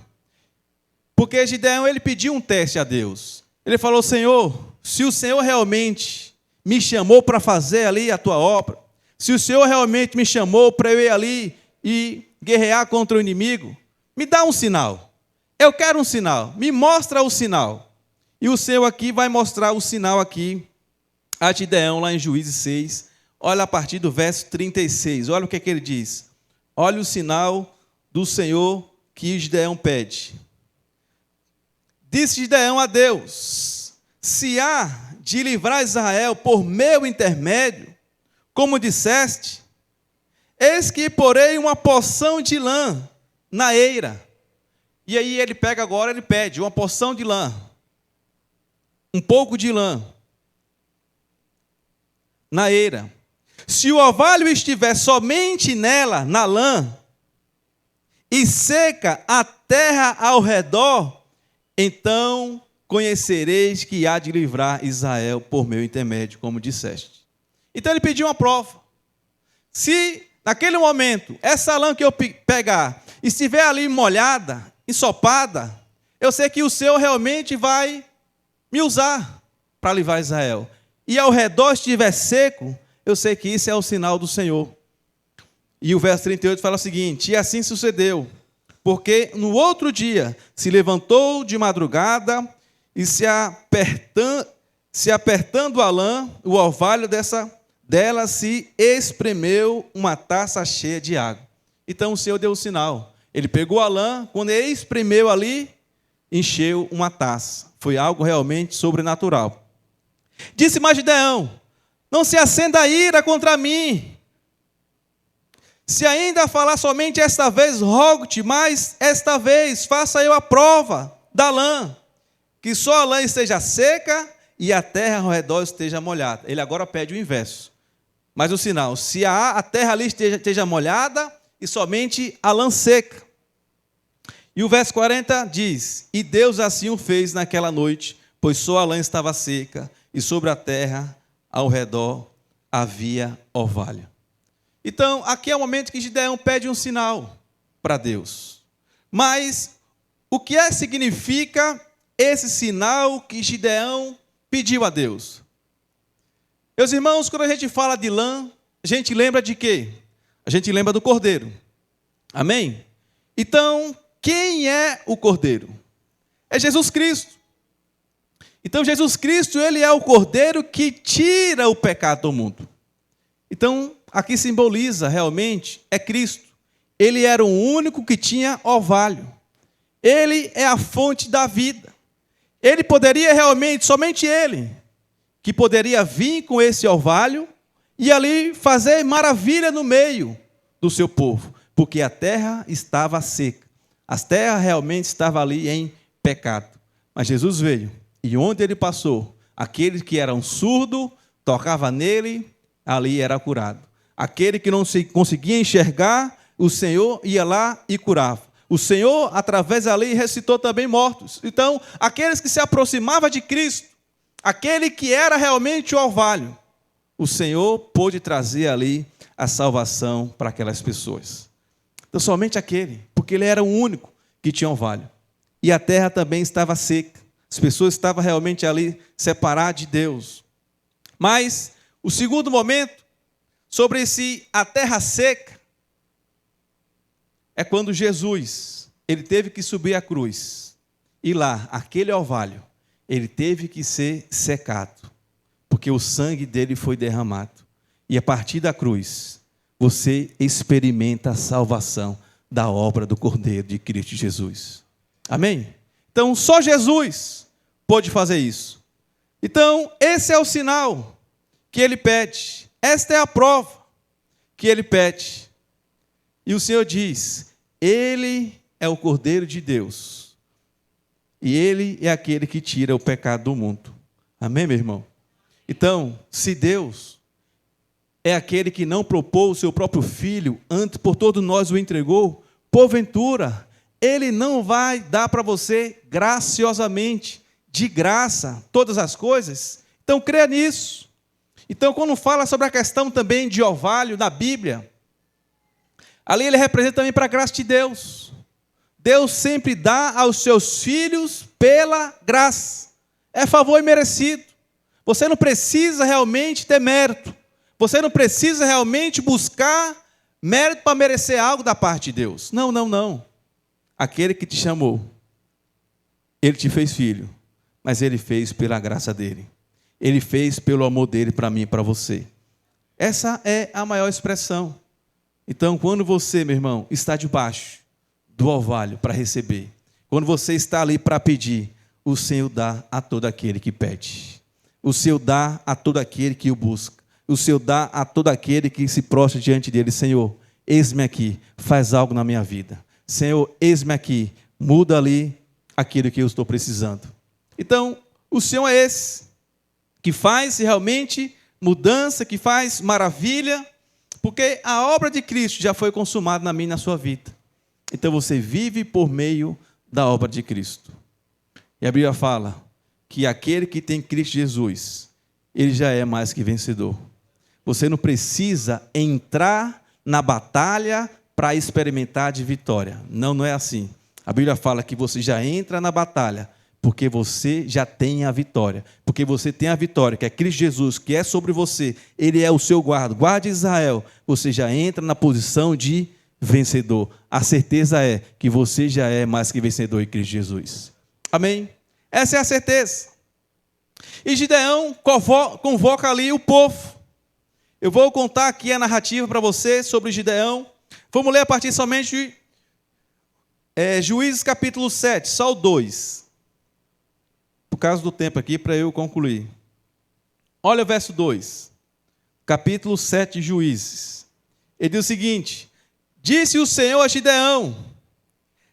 Porque Gideão, ele pediu um teste a Deus. Ele falou: Senhor, se o Senhor realmente me chamou para fazer ali a tua obra, se o Senhor realmente me chamou para eu ir ali e guerrear contra o inimigo, me dá um sinal. Eu quero um sinal. Me mostra o sinal. E o Senhor aqui vai mostrar o sinal aqui a Gideão, lá em Juízes 6. Olha a partir do verso 36. Olha o que é que ele diz. Olha o sinal do Senhor que Gideão pede. Disse Gideão a Deus: se há de livrar Israel por meu intermédio, como disseste, eis que porei uma porção de lã na eira. E aí ele pega agora, ele pede uma porção de lã, um pouco de lã, na eira. Se o orvalho estiver somente nela, na lã, e seca a terra ao redor, então conhecereis que há de livrar Israel por meu intermédio, como disseste. Então ele pediu uma prova. Se naquele momento essa lã que eu pegar estiver ali molhada, ensopada, eu sei que o Senhor realmente vai me usar para livrar Israel. E ao redor estiver seco, eu sei que isso é o sinal do Senhor. E o verso 38 fala o seguinte: e assim sucedeu, porque no outro dia se levantou de madrugada e se apertando a lã, o orvalho dela se espremeu uma taça cheia de água. Então o Senhor deu o sinal. Ele pegou a lã, quando ele espremeu ali, encheu uma taça. Foi algo realmente sobrenatural. Disse mais Gideão: não se acenda a ira contra mim. Se ainda falar somente esta vez, rogo-te, mas esta vez faça eu a prova da lã, que só a lã esteja seca e a terra ao redor esteja molhada. Ele agora pede o inverso. Mas o sinal, se a terra ali esteja molhada e somente a lã seca. E o verso 40 diz: e Deus assim o fez naquela noite, pois só a lã estava seca e sobre a terra ao redor havia orvalho. Então, aqui é o momento que Gideão pede um sinal para Deus. Mas o que significa esse sinal que Gideão pediu a Deus? Meus irmãos, quando a gente fala de lã, a gente lembra de quê? A gente lembra do cordeiro. Amém? Então, quem é o cordeiro? É Jesus Cristo. Então, Jesus Cristo, ele é o cordeiro que tira o pecado do mundo. Então, aqui simboliza realmente, é Cristo. Ele era o único que tinha orvalho. Ele é a fonte da vida. Ele poderia realmente, somente ele, que poderia vir com esse orvalho e ali fazer maravilha no meio do seu povo, porque a terra estava seca. A terra realmente estava ali em pecado. Mas Jesus veio, e onde ele passou, aquele que era um surdo, tocava nele, ali era curado. Aquele que não se conseguia enxergar, o Senhor ia lá e curava. O Senhor, através dali, ressuscitou também mortos. Então, aqueles que se aproximavam de Cristo, aquele que era realmente o orvalho, o Senhor pôde trazer ali a salvação para aquelas pessoas. Então, somente aquele, porque ele era o único que tinha orvalho. E a terra também estava seca. As pessoas estavam realmente ali separadas de Deus. Mas o segundo momento, sobre a terra seca, é quando Jesus, ele teve que subir a cruz. E lá, aquele orvalho, ele teve que ser secado, porque o sangue dele foi derramado. E a partir da cruz, você experimenta a salvação da obra do Cordeiro de Cristo Jesus. Amém? Então, só Jesus pôde fazer isso. Então, esse é o sinal que ele pede. Esta é a prova que ele pede. E o Senhor diz: ele é o Cordeiro de Deus. E ele é aquele que tira o pecado do mundo. Amém, meu irmão? Então, se Deus é aquele que não propôs o seu próprio Filho, antes por todos nós o entregou, porventura, ele não vai dar para você graciosamente, de graça, todas as coisas? Então, creia nisso. Então, quando fala sobre a questão também de orvalho na Bíblia, ali ele representa também para a graça de Deus. Deus sempre dá aos seus filhos pela graça. É favor imerecido. Você não precisa realmente ter mérito. Você não precisa realmente buscar mérito para merecer algo da parte de Deus. Não, não, não. Aquele que te chamou, ele te fez filho, mas ele fez pela graça dele. Ele fez pelo amor dele para mim e para você. Essa é a maior expressão. Então, quando você, meu irmão, está debaixo do orvalho para receber, quando você está ali para pedir, o Senhor dá a todo aquele que pede. O Senhor dá a todo aquele que o busca. O Senhor dá a todo aquele que se prostra diante dele. Senhor, eis-me aqui, faz algo na minha vida. Senhor, eis-me aqui, muda ali aquilo que eu estou precisando. Então, o Senhor é esse, que faz realmente mudança, que faz maravilha, porque a obra de Cristo já foi consumada na minha e na sua vida. Então, você vive por meio da obra de Cristo. E a Bíblia fala que aquele que tem Cristo Jesus, ele já é mais que vencedor. Você não precisa entrar na batalha para experimentar de vitória. Não, não é assim. A Bíblia fala que você já entra na batalha porque você já tem a vitória. Porque você tem a vitória, que é Cristo Jesus, que é sobre você. Ele é o seu guarda, guarda de Israel. Você já entra na posição de vencedor. A certeza é que você já é mais que vencedor em Cristo Jesus. Amém? Essa é a certeza. E Gideão convoca ali o povo. Eu vou contar aqui a narrativa para você sobre Gideão. Vamos ler a partir somente de Juízes capítulo 7, só o 2. Por causa do tempo aqui, para eu concluir. Olha o verso 2. Capítulo 7 de Juízes. Ele diz o seguinte: disse o Senhor a Gideão: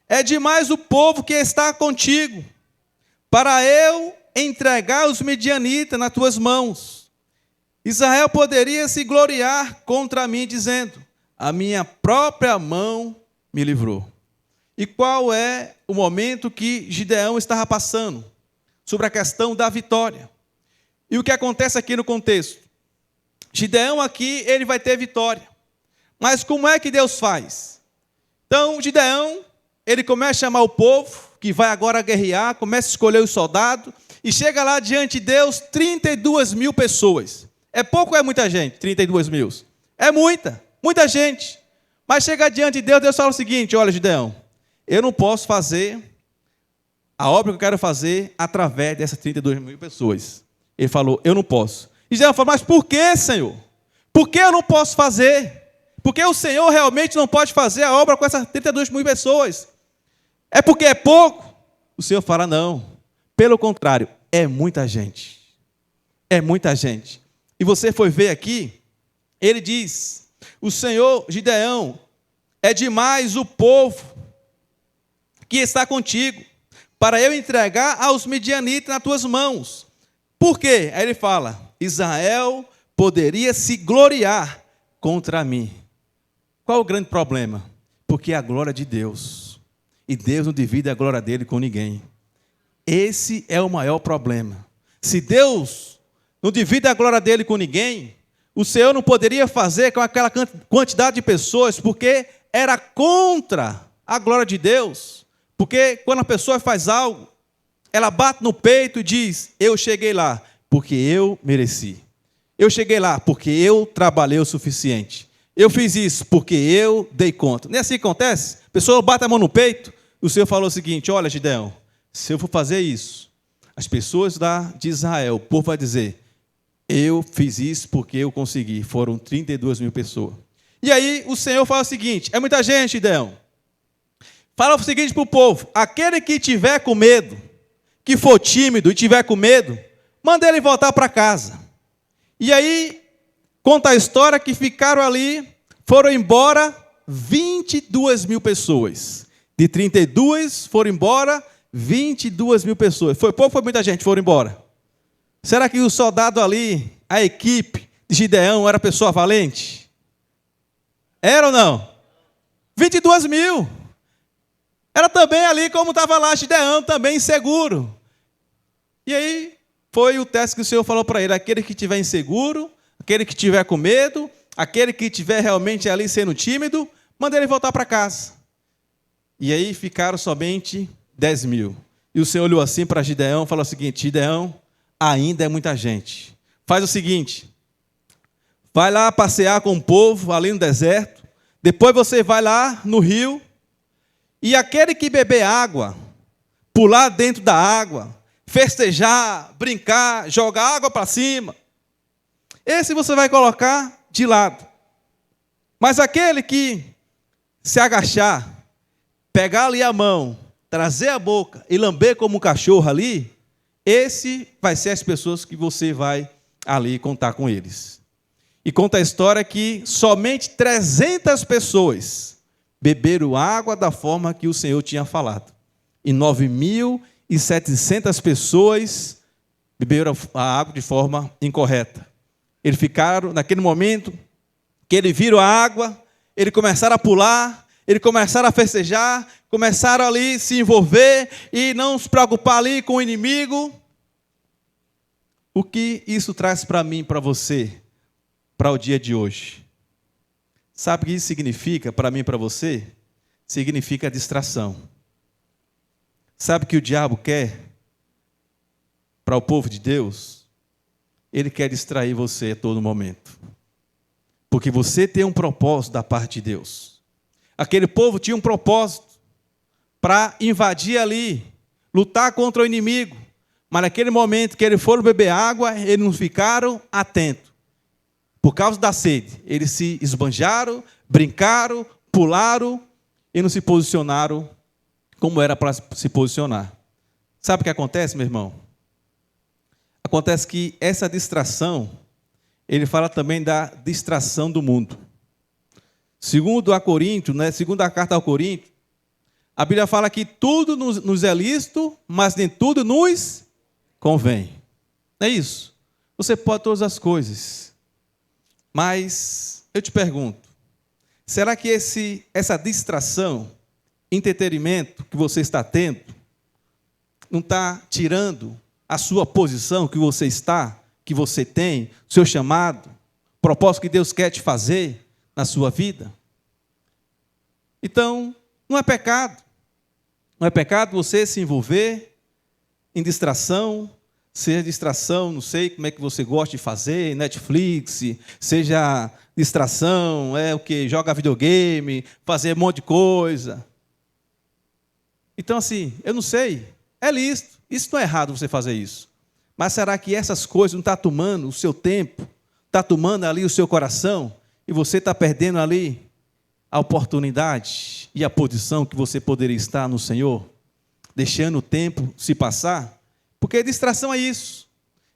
é demais o povo que está contigo, para eu entregar os medianitas nas tuas mãos. Israel poderia se gloriar contra mim, dizendo: a minha própria mão me livrou. E qual é o momento que Gideão estava passando? Sobre a questão da vitória. E o que acontece aqui no contexto? Gideão aqui, ele vai ter vitória. Mas como é que Deus faz? Então, Gideão, ele começa a chamar o povo, que vai agora guerrear, começa a escolher os soldados, e chega lá diante de Deus 32 mil pessoas. É pouco ou é muita gente? 32 mil. É muita gente. Mas chega diante de Deus, Deus fala o seguinte: olha, Gideão, eu não posso fazer a obra que eu quero fazer através dessas 32 mil pessoas. Ele falou: eu não posso. E Gideão falou: mas por que, Senhor? Por que eu não posso fazer? Porque o Senhor realmente não pode fazer a obra com essas 32 mil pessoas. É porque é pouco? O Senhor fala: não. Pelo contrário, é muita gente. É muita gente. E você foi ver aqui, ele diz: o Senhor, Gideão, é demais o povo que está contigo, para eu entregar aos medianitas nas tuas mãos. Por quê? Aí ele fala: Israel poderia se gloriar contra mim. Qual o grande problema? Porque é a glória de Deus. E Deus não divide a glória dele com ninguém. Esse é o maior problema. Se Deus não divide a glória dele com ninguém, o Senhor não poderia fazer com aquela quantidade de pessoas, porque era contra a glória de Deus. Porque quando a pessoa faz algo, ela bate no peito e diz: eu cheguei lá porque eu mereci. Eu cheguei lá porque eu trabalhei o suficiente. Eu fiz isso porque eu dei conta. Não é assim que acontece? A pessoa bate a mão no peito. O Senhor falou o seguinte: olha, Gideão, se eu for fazer isso, as pessoas de Israel, o povo vai dizer: eu fiz isso porque eu consegui. Foram 32 mil pessoas. E aí o Senhor fala o seguinte: é muita gente, Gideão. Fala o seguinte para o povo: aquele que tiver com medo, que for tímido e tiver com medo, manda ele voltar para casa. E aí, conta a história que ficaram ali, foram embora 22 mil pessoas. De 32 foram embora 22 mil pessoas. Foi pouco ou foi muita gente? Foram embora. Será que o soldado ali, a equipe de Gideão, era pessoa valente? Era ou não? 22 mil. Era também ali como estava lá Gideão, também inseguro. E aí foi o teste que o Senhor falou para ele: aquele que estiver inseguro, aquele que estiver com medo, aquele que estiver realmente ali sendo tímido, manda ele voltar para casa. E aí ficaram somente 10 mil. E o Senhor olhou assim para Gideão e falou o seguinte: Gideão, ainda é muita gente. Faz o seguinte: vai lá passear com o povo ali no deserto, depois você vai lá no rio, e aquele que beber água, pular dentro da água, festejar, brincar, jogar água para cima, esse você vai colocar de lado. Mas aquele que se agachar, pegar ali a mão, trazer a boca e lamber como um cachorro ali, esse vai ser as pessoas que você vai ali contar com eles. E conta a história que somente 300 pessoas beberam água da forma que o Senhor tinha falado. E 9.700 pessoas beberam a água de forma incorreta. Eles ficaram, naquele momento, que eles viram a água, eles começaram a pular, eles começaram a festejar, começaram ali a se envolver e não se preocupar ali com o inimigo. O que isso traz para mim, para você, para o dia de hoje? Sabe o que isso significa para mim e para você? Significa distração. Sabe o que o diabo quer para o povo de Deus? Ele quer distrair você a todo momento. Porque você tem um propósito da parte de Deus. Aquele povo tinha um propósito para invadir ali, lutar contra o inimigo. Mas naquele momento que eles foram beber água, eles não ficaram atentos. Por causa da sede, eles se esbanjaram, brincaram, pularam e não se posicionaram como era para se posicionar. Sabe o que acontece, meu irmão? Acontece que essa distração, ele fala também da distração do mundo. Segundo a Coríntios, segundo a carta ao Coríntios, a Bíblia fala que tudo nos é lícito, mas nem tudo nos convém. É isso. Você pode todas as coisas. Mas eu te pergunto, será que essa distração, entretenimento que você está tendo, não está tirando a sua posição que você está, que você tem, o seu chamado, o propósito que Deus quer te fazer na sua vida? Então, não é pecado. Não é pecado você se envolver em distração, seja distração, não sei como é que você gosta de fazer, Netflix, seja distração, joga videogame, fazer um monte de coisa. Então, assim, eu não sei, é lícito, isso não é errado você fazer isso. Mas será que essas coisas não estão tomando o seu tempo, está tomando ali o seu coração, e você está perdendo ali a oportunidade e a posição que você poderia estar no Senhor, deixando o tempo se passar? Porque distração é isso.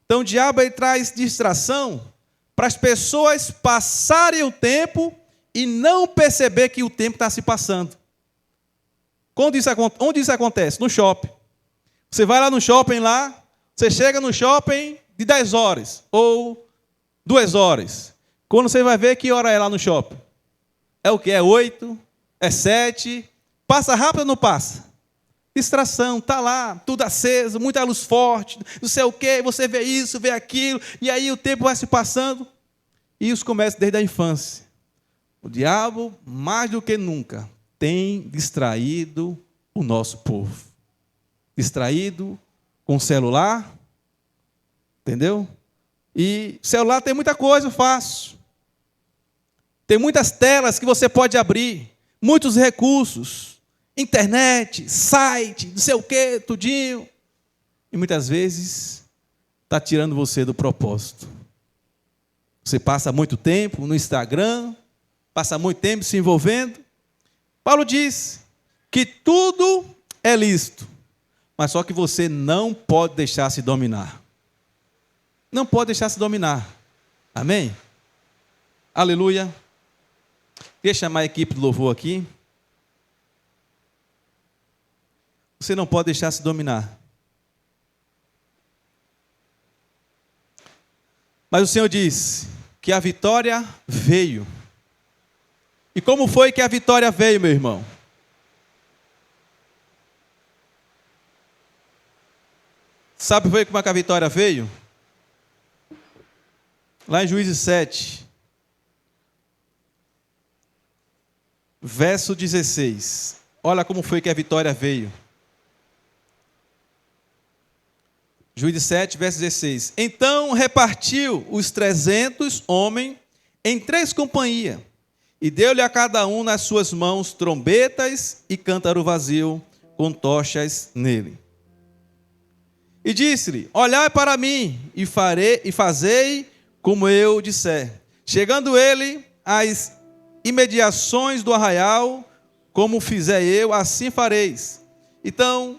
Então o diabo ele traz distração para as pessoas passarem o tempo e não perceber que o tempo está se passando. Onde isso acontece? No shopping. Você vai lá no shopping lá, você chega no shopping de 10 horas ou 2 horas. Quando você vai ver que hora é lá no shopping? É o quê? É 8? É 7? Passa rápido ou não passa? Distração, está lá, tudo aceso, muita luz forte, não sei o quê, você vê isso, vê aquilo, e aí o tempo vai se passando. E isso começa desde a infância. O diabo, mais do que nunca, tem distraído o nosso povo. Distraído com o celular, entendeu? E celular tem muita coisa fácil. Tem muitas telas que você pode abrir, muitos recursos, internet, site, não sei o quê, tudinho. E muitas vezes está tirando você do propósito. Você passa muito tempo no Instagram, passa muito tempo se envolvendo. Paulo diz que tudo é lícito, mas só que você não pode deixar se dominar. Não pode deixar se dominar. Amém? Aleluia. Queria chamar a equipe de louvor aqui. Você não pode deixar se dominar. Mas o Senhor diz que a vitória veio. E como foi que a vitória veio, meu irmão? Sabe como é que a vitória veio? Lá em Juízes 7, verso 16. Olha como foi que a vitória veio. Juízes 7, verso 16. Então repartiu os 300 homens em 3 companhias, e deu-lhe a cada um nas suas mãos trombetas e cântaro vazio com tochas nele. E disse-lhe: olhai para mim e fazei como eu disser. Chegando ele às imediações do arraial, como fizer eu, assim fareis. Então,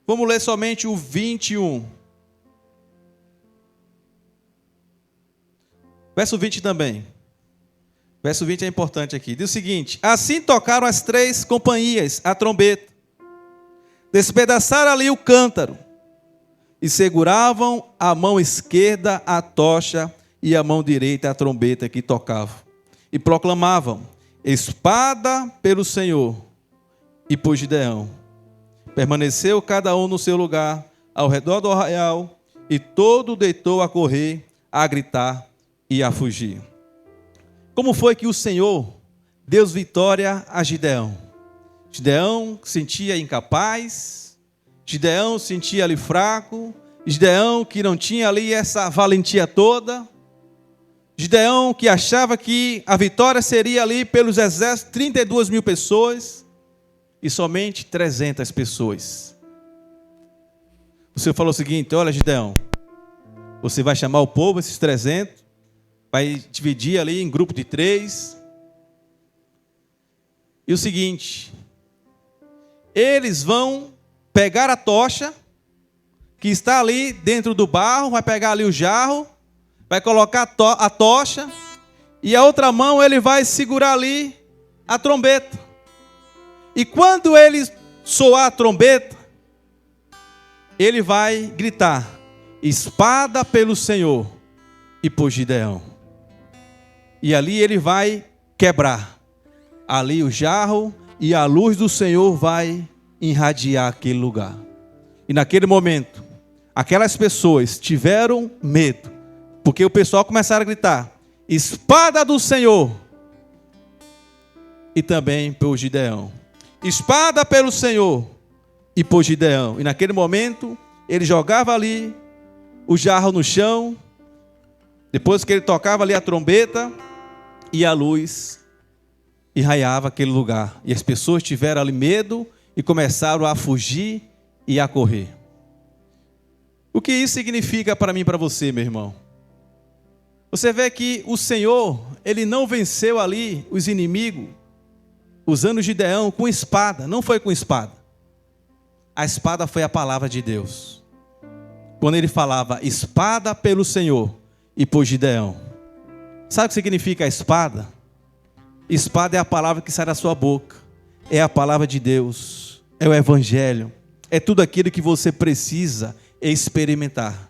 vamos ler somente o 21. Verso 20 também. Verso 20 é importante aqui. Diz o seguinte: assim tocaram as 3 companhias a trombeta, despedaçaram ali o cântaro, e seguravam a mão esquerda a tocha e a mão direita a trombeta que tocavam. E proclamavam: espada pelo Senhor e por Gideão. Permaneceu cada um no seu lugar, ao redor do arraial, e todo deitou a correr, a gritar e a fugir. Como foi que o Senhor deu vitória a Gideão? Gideão sentia incapaz, Gideão sentia ali fraco, Gideão que não tinha ali essa valentia toda, Gideão que achava que a vitória seria ali pelos exércitos, 32 mil pessoas e somente 300 pessoas. O Senhor falou o seguinte: olha, Gideão, você vai chamar o povo, esses 300, vai dividir ali em grupo de 3. E o seguinte: eles vão pegar a tocha que está ali dentro do barro, vai pegar ali o jarro, vai colocar a tocha, e a outra mão ele vai segurar ali a trombeta. E quando ele soar a trombeta, ele vai gritar: espada pelo Senhor e por Gideão. E ali ele vai quebrar ali o jarro, e a luz do Senhor vai irradiar aquele lugar. E naquele momento, aquelas pessoas tiveram medo, porque o pessoal começaram a gritar: espada do Senhor, e também por Gideão. Espada pelo Senhor e por Gideão. E naquele momento, ele jogava ali o jarro no chão, depois que ele tocava ali a trombeta, e a luz irraiava aquele lugar. E as pessoas tiveram ali medo e começaram a fugir e a correr. O que isso significa para mim e para você, meu irmão? Você vê que o Senhor, ele não venceu ali os inimigos usando Gideão com espada. Não foi com espada. A espada foi a palavra de Deus. Quando ele falava espada pelo Senhor e por Gideão. Sabe o que significa a espada? Espada é a palavra que sai da sua boca. É a palavra de Deus. É o evangelho. É tudo aquilo que você precisa experimentar.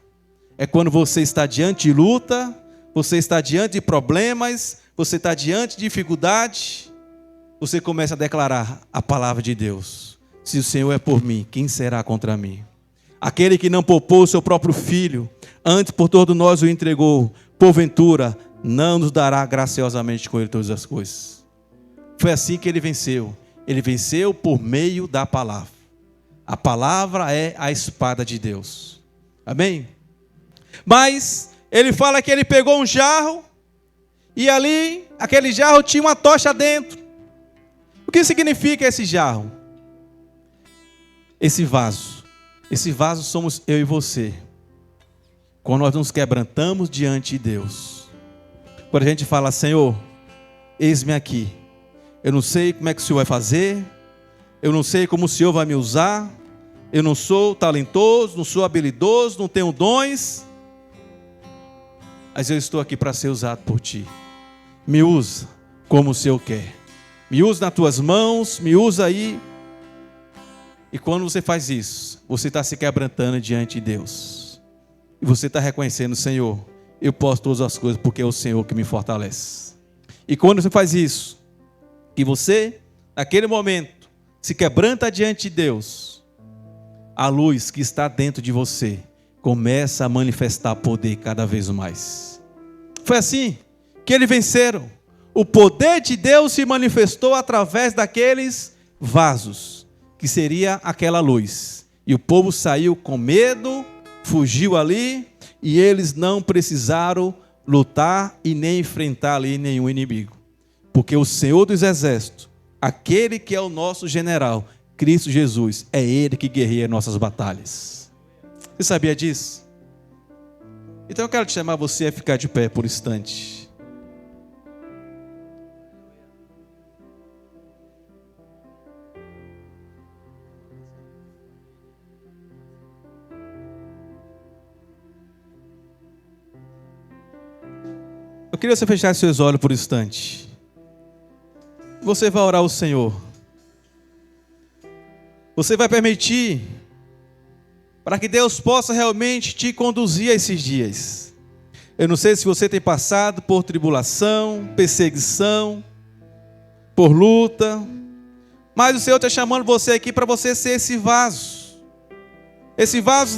É quando você está diante de luta, você está diante de problemas, você está diante de dificuldade, você começa a declarar a palavra de Deus. Se o Senhor é por mim, quem será contra mim? Aquele que não poupou o seu próprio filho, antes por todos nós o entregou, porventura não nos dará graciosamente com ele todas as coisas. Foi assim que ele venceu. Ele venceu por meio da palavra. A palavra é a espada de Deus. Amém? Mas ele fala que ele pegou um jarro, e ali, aquele jarro tinha uma tocha dentro. O que significa esse jarro? Esse vaso. Esse vaso somos eu e você. Quando nós nos quebrantamos diante de Deus. Quando a gente fala: Senhor, eis-me aqui. Eu não sei como é que o Senhor vai fazer. Eu não sei como o Senhor vai me usar. Eu não sou talentoso, não sou habilidoso, não tenho dons. Mas eu estou aqui para ser usado por Ti. Me usa como o Senhor quer. Me usa nas Tuas mãos, me usa aí. E quando você faz isso, você está se quebrantando diante de Deus. E você está reconhecendo: Senhor, eu posso todas as coisas porque é o Senhor que me fortalece. E quando você faz isso, que você, naquele momento, se quebranta diante de Deus, a luz que está dentro de você começa a manifestar poder cada vez mais. Foi assim que eles venceram. O poder de Deus se manifestou através daqueles vasos, que seria aquela luz. E o povo saiu com medo, fugiu ali, e eles não precisaram lutar e nem enfrentar ali nenhum inimigo. Porque o Senhor dos Exércitos, aquele que é o nosso general, Cristo Jesus, é Ele que guerreia nossas batalhas. Você sabia disso? Então eu quero te chamar você a ficar de pé por um instante. queria que você fechasse seus olhos por um instante. Você vai orar ao Senhor. Você vai permitir para que Deus possa realmente te conduzir a esses dias. Eu não sei se você tem passado por tribulação, perseguição, por luta, mas o Senhor está chamando você aqui para você ser esse vaso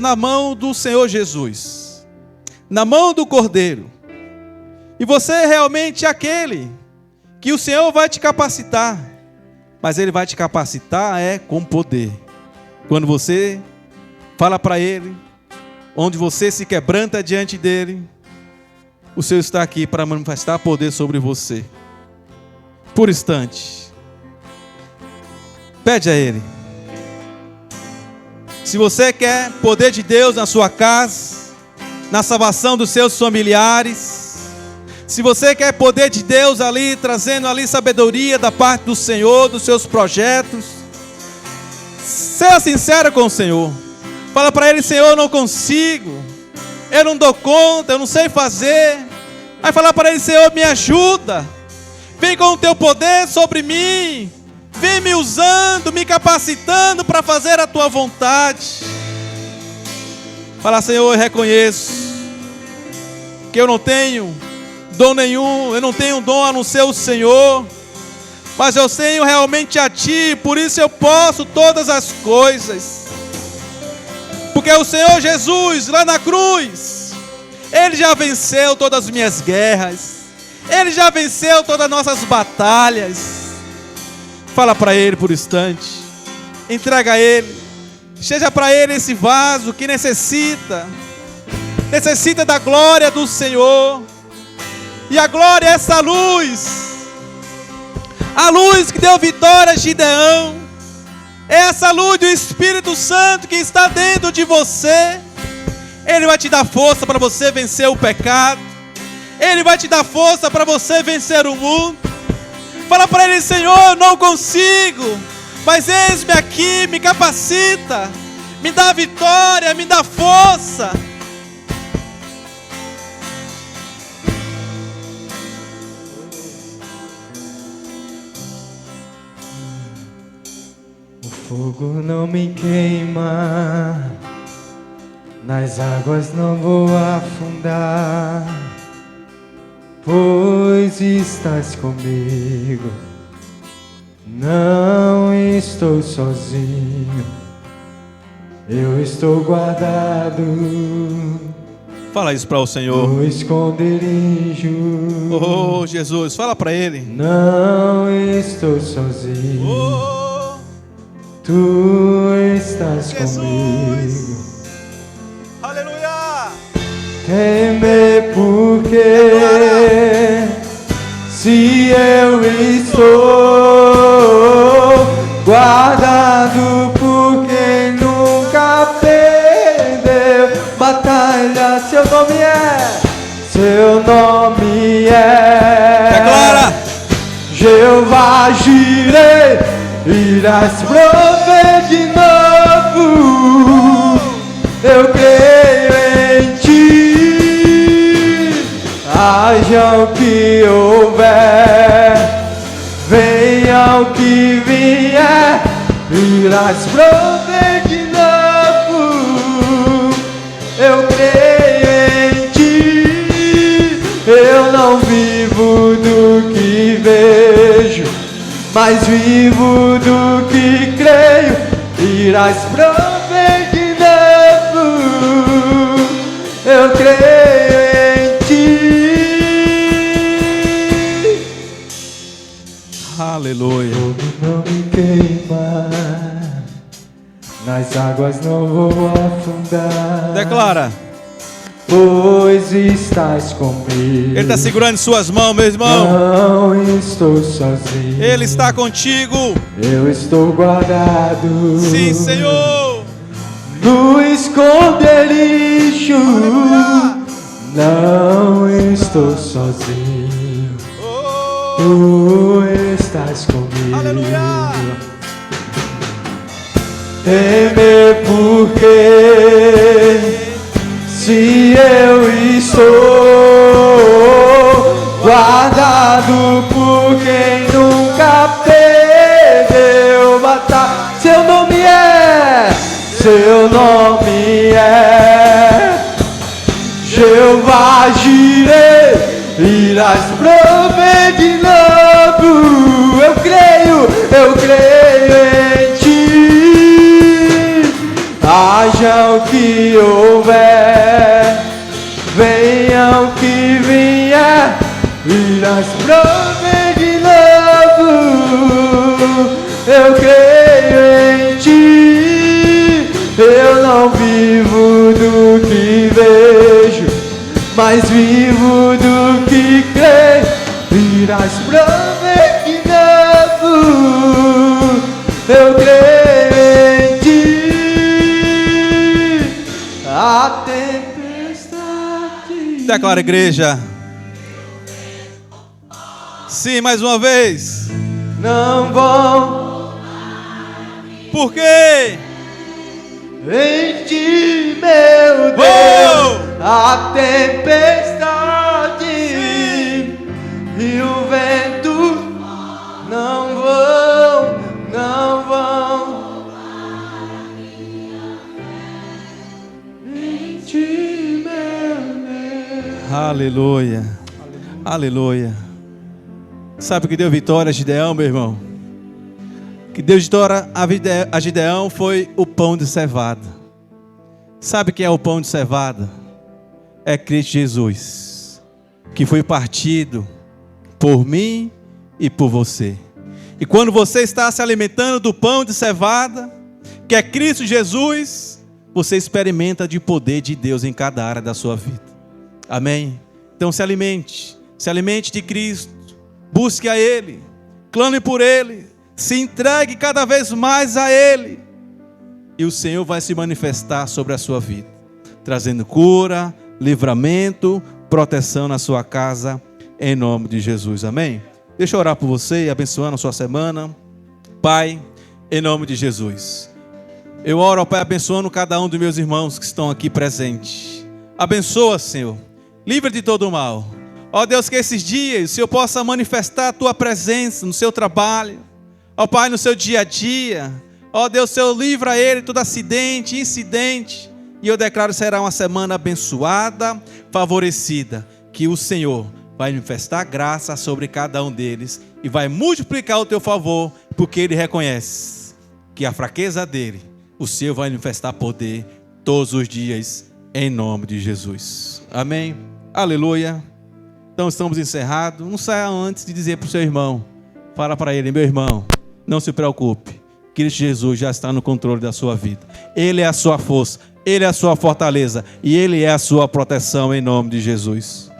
na mão do Senhor Jesus, na mão do Cordeiro. E você é realmente aquele que o Senhor vai te capacitar, mas Ele vai te capacitar com poder. Quando você fala para Ele, onde você se quebranta diante dEle, o Senhor está aqui para manifestar poder sobre você. Por instante, pede a Ele. Se você quer poder de Deus na sua casa, na salvação dos seus familiares, se você quer poder de Deus ali, trazendo ali sabedoria da parte do Senhor, dos seus projetos, seja sincero com o Senhor. Fala para Ele: Senhor, eu não consigo, eu não dou conta, eu não sei fazer. Vai falar para Ele: Senhor, me ajuda, vem com o Teu poder sobre mim, vem me usando, me capacitando para fazer a Tua vontade. Fala: Senhor, eu reconheço que eu não tenho dom nenhum, eu não tenho dom a não ser o Senhor, mas eu tenho realmente a Ti, por isso eu posso todas as coisas, porque o Senhor Jesus lá na cruz, Ele já venceu todas as minhas guerras, Ele já venceu todas as nossas batalhas. Fala para Ele por um instante, entrega a Ele, seja para Ele esse vaso que necessita da glória do Senhor. E a glória é essa luz, a luz que deu vitória a Gideão, é essa luz do Espírito Santo que está dentro de você. Ele vai te dar força para você vencer o pecado, Ele vai te dar força para você vencer o mundo. Fala para Ele: Senhor, eu não consigo, mas eis-me aqui, me capacita, me dá vitória, me dá força. O fogo não me queima, nas águas não vou afundar, pois estás comigo, não estou sozinho, eu estou guardado. Fala isso para o Senhor. No esconderijo. Oh, Jesus, fala para Ele. Não estou sozinho. Oh, Tu estás Jesus. comigo. Aleluia. Temer porque se eu estou guardado por quem nunca perdeu batalha, seu nome é Declara. Jeová Jireh. Irás prover de novo, eu creio em Ti. Haja o que houver, venha o que vier, irás prover de novo, eu creio em Ti. Eu não vivo do que vejo, mas vivo do que creio, irás prover de novo, eu creio em Ti. Aleluia. Fogo não me queima, nas águas não vou afundar. Declara. Pois estás comigo. Ele está segurando em suas mãos, meu irmão. Não estou sozinho. Ele está contigo. Eu estou guardado. Sim, Senhor. No esconderijo. Aleluia. Não estou sozinho. Oh, Tu estás comigo. aleluia. Temer porque se eu estou seu nome é Jeová Jireh, irás prover de novo. Eu creio em ti. Haja o que houver, venha o que vier, irás prover de novo. Eu creio em ti. Eu não vivo do que vejo, mas vivo do que creio. Irás prover de novo. Eu creio em ti. A tempestade. Declara, igreja. Sim, mais uma vez. Não vão Por quê? em ti, meu Deus. A tempestade e o vento não vão em ti, meu Deus. Aleluia. Aleluia. Sabe o que deu vitória a Gideão, meu irmão? Que deu vitória a Gideão foi o pão de cevada. Sabe o que é o pão de cevada? É Cristo Jesus, que foi partido por mim e por você. E quando você está se alimentando do pão de cevada, que é Cristo Jesus, você experimenta de poder de Deus em cada área da sua vida. Amém? Então se alimente de Cristo, busque a Ele, clame por Ele, se entregue cada vez mais a Ele, e o Senhor vai se manifestar sobre a sua vida, trazendo cura, livramento, proteção na sua casa, em nome de Jesus, amém? Deixa eu orar por você, abençoando a sua semana. Pai, em nome de Jesus, eu oro, ó Pai, abençoando cada um dos meus irmãos que estão aqui presentes. Abençoa, Senhor, livra de todo o mal. Ó Deus, que esses dias o Senhor possa manifestar a Tua presença no seu trabalho, ó Pai, no seu dia a dia. Ó Deus, Senhor, livra ele de todo acidente, incidente. E eu declaro que será uma semana abençoada, favorecida, que o Senhor vai manifestar graça sobre cada um deles e vai multiplicar o teu favor, porque ele reconhece que a fraqueza dele, o Senhor vai manifestar poder todos os dias, em nome de Jesus. Amém? Aleluia. Então estamos encerrados. Não saia antes de dizer para o seu irmão, fala para ele: meu irmão, não se preocupe, Cristo Jesus já está no controle da sua vida. Ele é a sua força, Ele é a sua fortaleza e Ele é a sua proteção, em nome de Jesus.